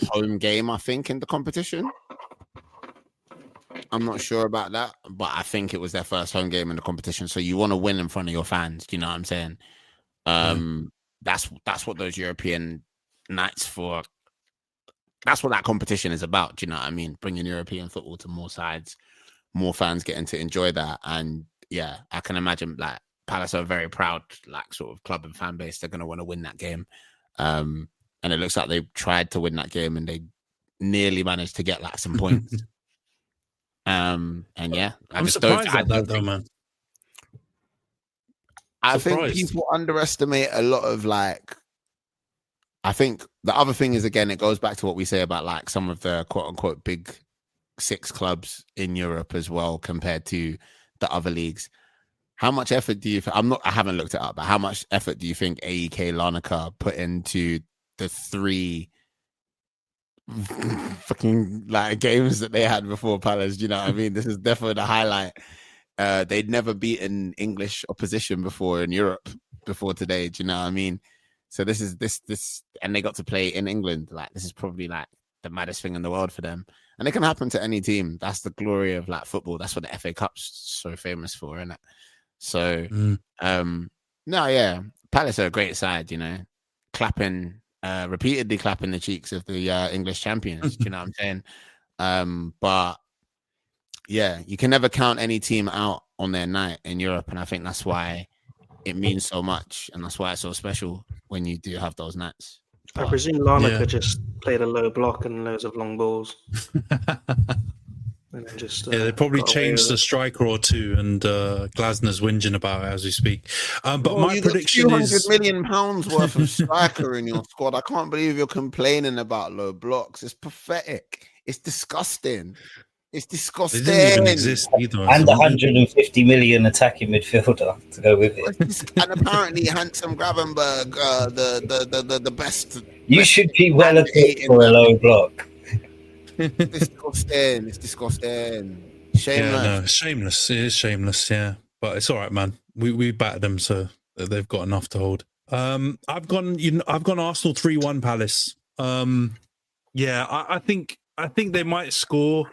home game, I think, in the competition. I'm not sure about that, but I think it was their first home game in the competition. So you want to win in front of your fans. Do you know what I'm saying? That's what those European nights for. That's what that competition is about. Do you know what I mean? Bringing European football to more sides, more fans getting to enjoy that. And yeah, I can imagine like Palace are a very proud, like sort of club and fan base. They're going to want to win that game. And it looks like they tried to win that game and they nearly managed to get like some points. And yeah, I'm surprised at that though, man. I think people underestimate a lot of like. I think the other thing is, again, it goes back to what we say about like some of the quote unquote big six clubs in Europe as well compared to the other leagues. How much effort do you? I haven't looked it up, but how much effort do you think AEK Larnaca put into the 3 fucking like games that they had before Palace? Do you know what I mean? This is definitely the highlight. They'd never beaten English opposition before in Europe before today. Do you know what I mean? So this is this, and they got to play in England. Like this is probably like the maddest thing in the world for them, and it can happen to any team. That's the glory of like football. That's what the FA Cup's so famous for, isn't it? So, no, yeah, Palace are a great side. You know, repeatedly clapping the cheeks of the English champions. Do you know what I'm saying? But yeah, you can never count any team out on their night in Europe, and I think that's why it means so much, and that's why it's so special when you do have those nights. I presume Larnaca just played a low block and loads of long balls. And then just they probably changed a striker or two, and Glasner's whinging about it as we speak. But my prediction is £200 million worth of striker in your squad. I can't believe you're complaining about low blocks. It's pathetic. It's disgusting. It's disgusting. They didn't even exist either. And 150 million attacking midfielder to go with it. And apparently Handsome Gravenberg, the best. You should be well equipped for a low block. It's disgusting. Shameless. Yeah, no, shameless. It is shameless, yeah. But it's all right, man. We battered them, so they've got enough to hold. I've gone Arsenal 3-1 Palace. Yeah, I think they might score.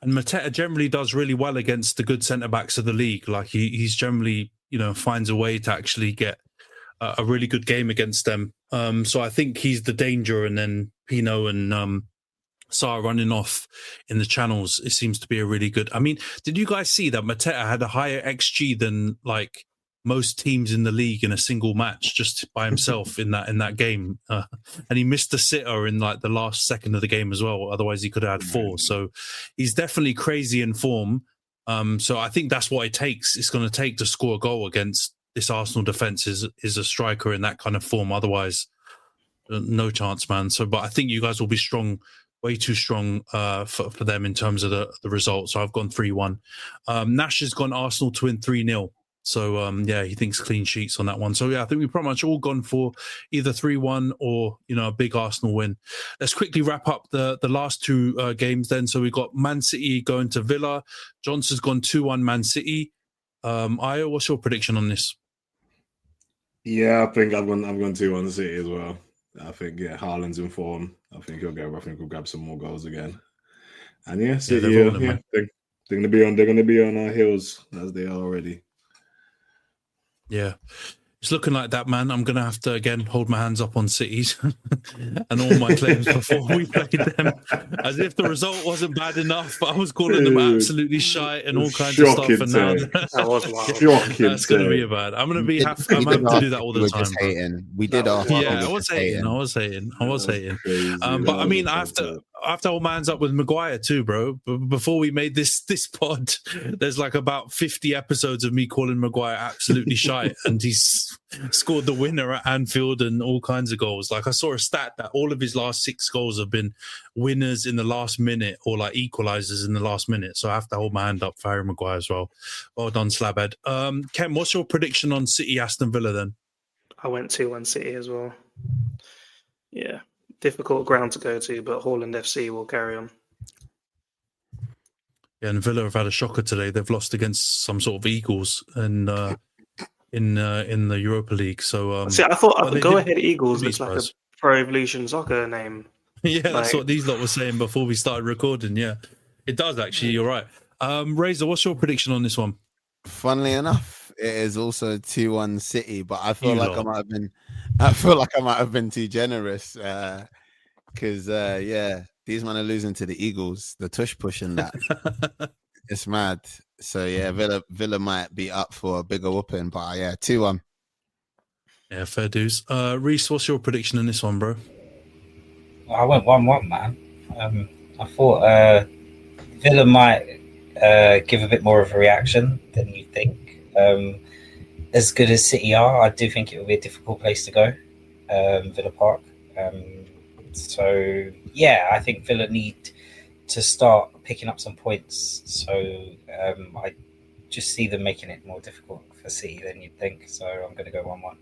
And Mateta generally does really well against the good centre backs of the league. Like he's generally, finds a way to actually get a really good game against them. So I think he's the danger, and then Pino and Sarr running off in the channels. It seems to be a really good. I mean, did you guys see that Mateta had a higher XG than like most teams in the league in a single match just by himself in that game, and he missed a sitter in like the last second of the game as well. Otherwise, he could have had 4. So he's definitely crazy in form. So I think that's what it takes. It's going to take to score a goal against this Arsenal defense is a striker in that kind of form. Otherwise, no chance, man. So, but I think you guys will be strong. Way too strong for them in terms of the result. So I've gone 3-1. Nash has gone Arsenal to win 3-0. So, he thinks clean sheets on that one. So, I think we've pretty much all gone for either 3-1 or, a big Arsenal win. Let's quickly wrap up the last 2 games then. So, we've got Man City going to Villa. Johnson's gone 2-1 Man City. Ayo, what's your prediction on this? Yeah, I think I've gone 2-1 City as well. I think, Haaland's in form. I think he'll grab some more goals again. And City, they're going to be on our heels as they are already. Yeah, it's looking like that, man. I'm going to have to, again, hold my hands up on Cities and all my claims before we played them. As if the result wasn't bad enough, but I was calling them absolutely shite and all kinds of stuff. And now that was wild. That's going to be bad. I'm going to be happy. I'm having to do that all the time. We did our I was hating. But I mean, I have to hold my hands up with Maguire too, bro. Before we made this pod, there's like about 50 episodes of me calling Maguire absolutely shite, and he's scored the winner at Anfield and all kinds of goals. Like I saw a stat that all of his last 6 goals have been winners in the last minute or like equalizers in the last minute. So I have to hold my hand up for Harry Maguire as well. Well done, Slabhead. Khem, what's your prediction on City Aston Villa then? I went 2-1 City as well. Yeah. Difficult ground to go to, but Haaland FC will carry on. Yeah, and Villa have had a shocker today. They've lost against some sort of Eagles and in the Europa League. So see, I thought the Go Ahead Eagles looks like a Pro Evolution Soccer name. Yeah, that's what these lot were saying before we started recording. Yeah, it does actually. You're right. Razor, what's your prediction on this one? Funnily enough, it is also 2-1 City, but I feel like I might have been too generous because these men are losing to the Eagles. The tush pushing that. It's mad. So Villa might be up for a bigger whooping, but 2-1. Yeah, fair dues. Rhys, what's your prediction in this one, bro? I went 1-1, man. I thought Villa might give a bit more of a reaction than you think. As good as City are, I do think it will be a difficult place to go, Villa Park. I think Villa need to start picking up some points. So I just see them making it more difficult for City than you'd think. So I'm going to go 1-1.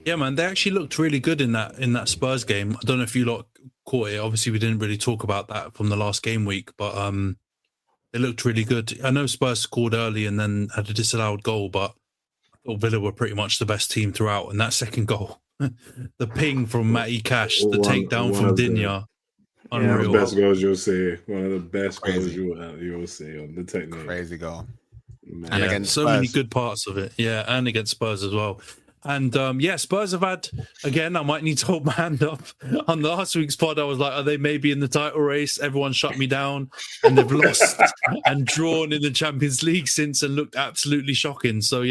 Yeah, man, they actually looked really good in that Spurs game. I don't know if you lot caught it. Obviously, we didn't really talk about that from the last game week, but they looked really good. I know Spurs scored early and then had a disallowed goal, but I thought Villa were pretty much the best team throughout. And that second goal, the ping from Matty Cash, the takedown from Dinya, unreal. One of the best goals you'll see. One of the best goals you'll see on the technique. Crazy goal. Man. And against so Spurs. Many good parts of it. Yeah, and against Spurs as well. And Spurs have had, again, I might need to hold my hand up. On last week's pod, I was like, are they maybe in the title race? Everyone shut me down. And they've lost and drawn in the Champions League since and looked absolutely shocking. So,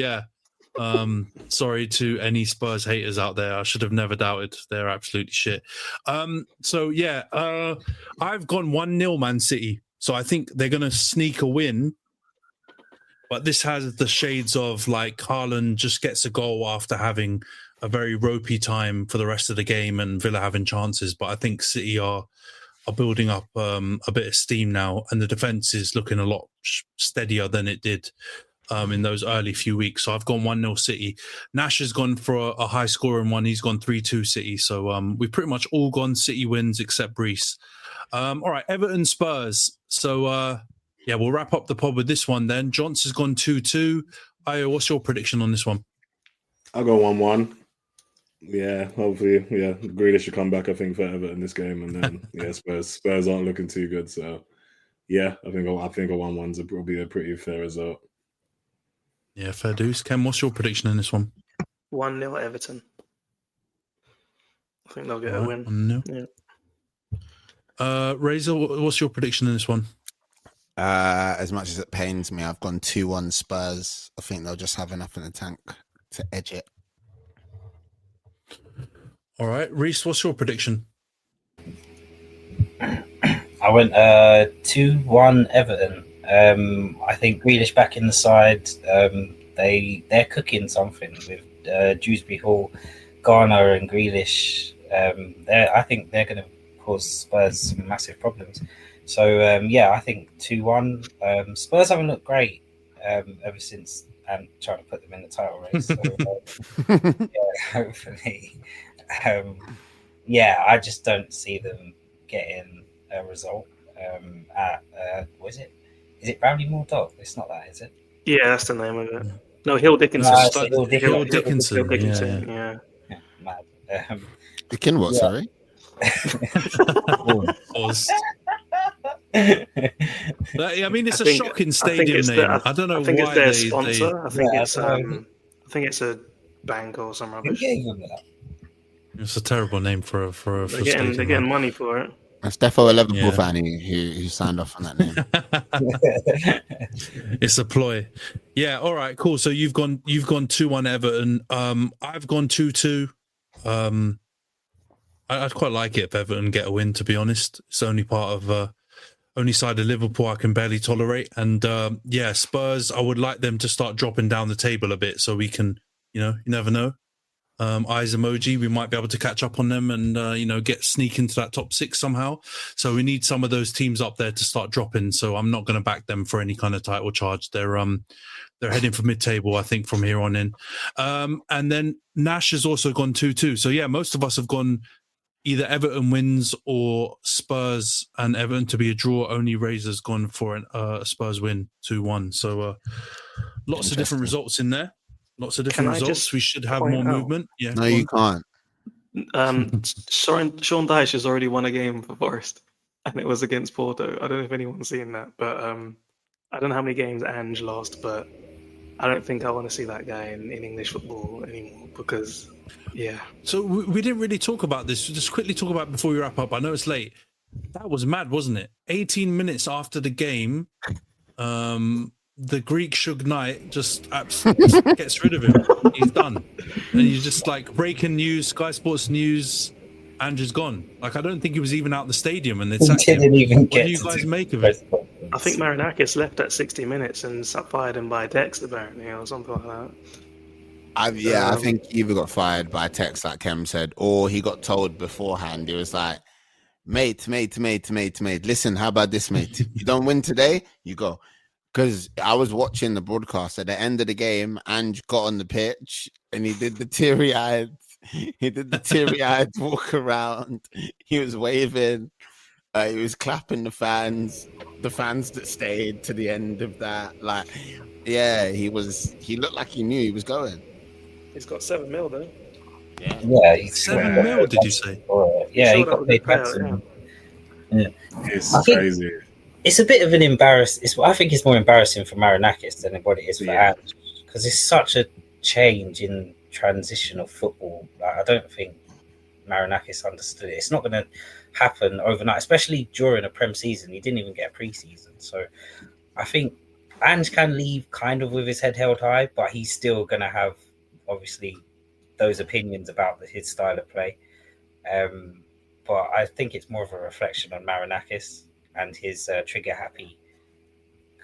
sorry to any Spurs haters out there. I should have never doubted. They're absolutely shit. I've gone 1-0 Man City. So I think they're going to sneak a win. But this has the shades of like Haaland just gets a goal after having a very ropey time for the rest of the game and Villa having chances. But I think City are building up a bit of steam now, and the defence is looking a lot steadier than it did in those early few weeks. So I've gone 1-0 City. Nash has gone for a high scoring one. He's gone 3-2 City. So we've pretty much all gone City wins except Rhys. All right, Everton Spurs. So... we'll wrap up the pod with this one then. Johnson's gone 2-2. Ayo, what's your prediction on this one? I'll go 1-1. Yeah, hopefully, Grealish should come back. I think for Everton this game, and then Spurs aren't looking too good. So yeah, I think a 1-1's probably a pretty fair result. Yeah, fair dues. Khem, what's your prediction in this one? 1-0 Everton. I think they'll get a win. 1-0. Yeah. Razor, what's your prediction in this one? As much as it pains me, I've gone 2-1 Spurs. I think they'll just have enough in the tank to edge it. All right, Rhys, what's your prediction? I went 2-1 Everton. I think Grealish back in the side. They're cooking something with Dewsbury Hall, Garner, and Grealish. I think they're going to cause Spurs some massive problems. So I think 2-1. Spurs haven't looked great ever since and trying to put them in the title race. So, hopefully. I just don't see them getting a result at what is it? Is it Bradley Moore Dock? It's not that, is it? Yeah, that's the name of it. No, Hill Dickinson. Hill Dickinson. Yeah. Mad. Dickin what? Sorry. Pause. I mean, it's a shocking stadium name. I don't know why it's their sponsor. I think it's a bank or some rubbish. It's a terrible name for They're getting money for it. That's definitely a Liverpool fan who signed off on that name. It's a ploy. Yeah. All right. Cool. So you've gone 2-1 Everton. I've gone 2-2. I'd quite like it if Everton get a win. To be honest, it's only part of only side of Liverpool I can barely tolerate. And Spurs. I would like them to start dropping down the table a bit so we can, you never know. Eyes emoji, we might be able to catch up on them and sneak into that top 6 somehow. So we need some of those teams up there to start dropping. So I'm not going to back them for any kind of title charge. They're heading for mid-table, I think, from here on in. And then Nash has also gone 2-2. So yeah, most of us have gone either Everton wins or Spurs and Everton to be a draw. Only Razor's gone for a Spurs win 2-1. So lots of different results in there. Lots of different results. We should have more movement. Yeah. No, you can't. Sean Dyche has already won a game for Forest, and it was against Porto. I don't know if anyone's seen that, but I don't know how many games Ange lost, but I don't think I want to see that guy in English football anymore because, yeah. So we didn't really talk about this. Just quickly talk about it before we wrap up. I know it's late. That was mad, wasn't it? 18 minutes after the game, the Greek Suge Knight just gets rid of him. He's done. And he's just like breaking news, Sky Sports News, Andrew's gone. Like, I don't think he was even out the stadium and they sacked him. What do you guys make of it? I think Marinakis left at 60 minutes and fired him by text, apparently, or something like that. I think he either got fired by text, like Khem said, or he got told beforehand. He was like, mate, listen, how about this, mate? You don't win today, you go. Because I was watching the broadcast at the end of the game, Ange got on the pitch and he did the teary-eyed walk around. He was waving. He was clapping the fans that stayed to the end of that. Like, yeah, he looked like he knew he was going. He's got 7 mil though. Yeah, he's 7 mil, did you say? Yeah, he got paid handsome. Yeah. It's crazy. It's a bit of an I think it's more embarrassing for Marinakis than what it is for Ange, because it's such a change in transition of football. Like, I don't think Marinakis understood it. It's not going to happen overnight, especially during a Prem season. He didn't even get a pre-season. So I think Ange can leave kind of with his head held high, but he's still going to have, obviously, those opinions about his style of play. But I think it's more of a reflection on Marinakis and his trigger-happy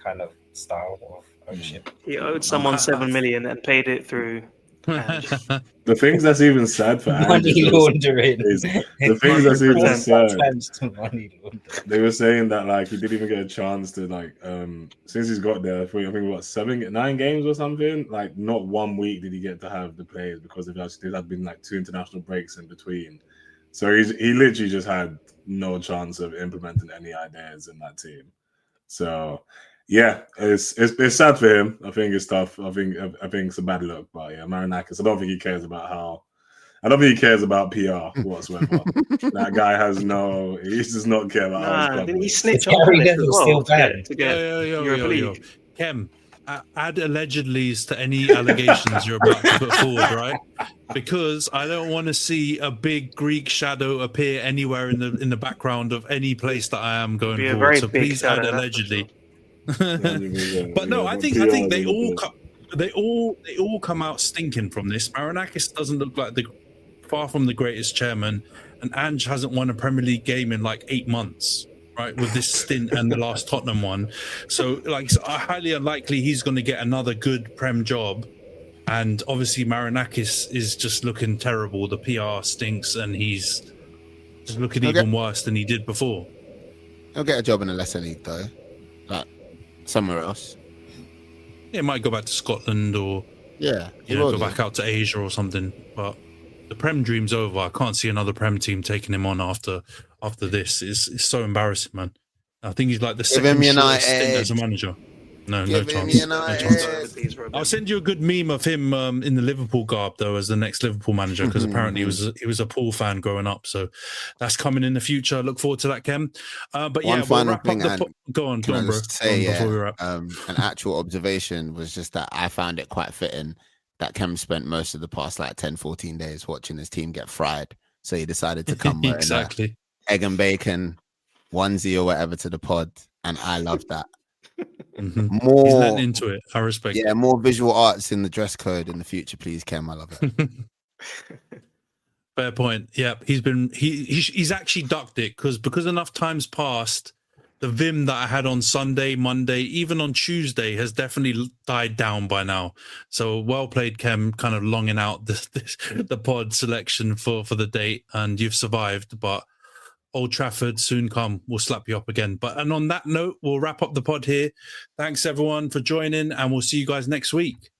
kind of style of ownership. He owed someone 7 million and paid it through Ange. The things that's even sad for money laundering. The things that's even sad. They were saying that like he didn't even get a chance to like since he's got there for I think 9 games or something. Like not 1 week did he get to have the players because there had been like 2 international breaks in between. So he literally just had no chance of implementing any ideas in that team. So yeah, it's sad for him. I think it's tough. I think it's a bad look. But yeah, Marinakis, I don't think he cares about how I don't think he cares about PR whatsoever. That guy he does not care about how his club didn't he looks. snitch Gary on Palace as Neville's well still to banned. get Europa Yo. League? Khem, add allegedlys to any allegations you're about to put forward, right? Because I don't want to see a big Greek shadow appear anywhere in the background of any place that I am going Be a forward. very So big please shadow, add that's for allegedly. Yeah, But no, I think they all come out stinking from this. Marinakis doesn't look like far from the greatest chairman, and Ange hasn't won a Premier League game in like 8 months, right? With this stint and the last Tottenham one, so highly unlikely he's going to get another good Prem job. And obviously Marinakis is just looking terrible. The PR stinks, and he's just looking even worse than he did before. He'll get a job in a lesser league though, like somewhere else. It might go back to Scotland or go back out to Asia or something. But the Prem dream's over. I can't see another Prem team taking him on after this. It's so embarrassing, man. I think he's like the second shortest stint as a manager. No chance. I'll send you a good meme of him in the Liverpool garb though as the next Liverpool manager, because apparently he was a Pool fan growing up. So that's coming in the future. Look forward to that, Khem. But One final thing, go on, bro. Before we wrap. An actual observation was just that I found it quite fitting that Khem spent most of the past 10-14 days watching his team get fried. So he decided to come wearing exactly egg and bacon onesie or whatever to the pod, and I love that. More, he's letting into it. I respect. Yeah, more visual arts in the dress code in the future, please, Khem. I love it. Fair point. Yeah, he's actually ducked it because enough times passed. The vim that I had on Sunday, Monday, even on Tuesday has definitely died down by now. So well played, Khem, kind of longing out the pod selection for the date, and you've survived. But Old Trafford soon come. We'll slap you up again. And on that note, we'll wrap up the pod here. Thanks everyone for joining, and we'll see you guys next week.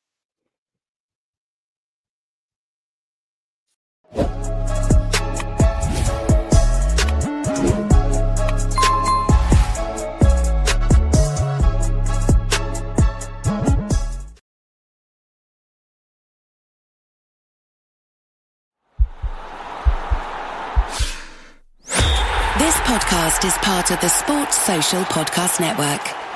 This podcast is part of the Sports Social Podcast Network.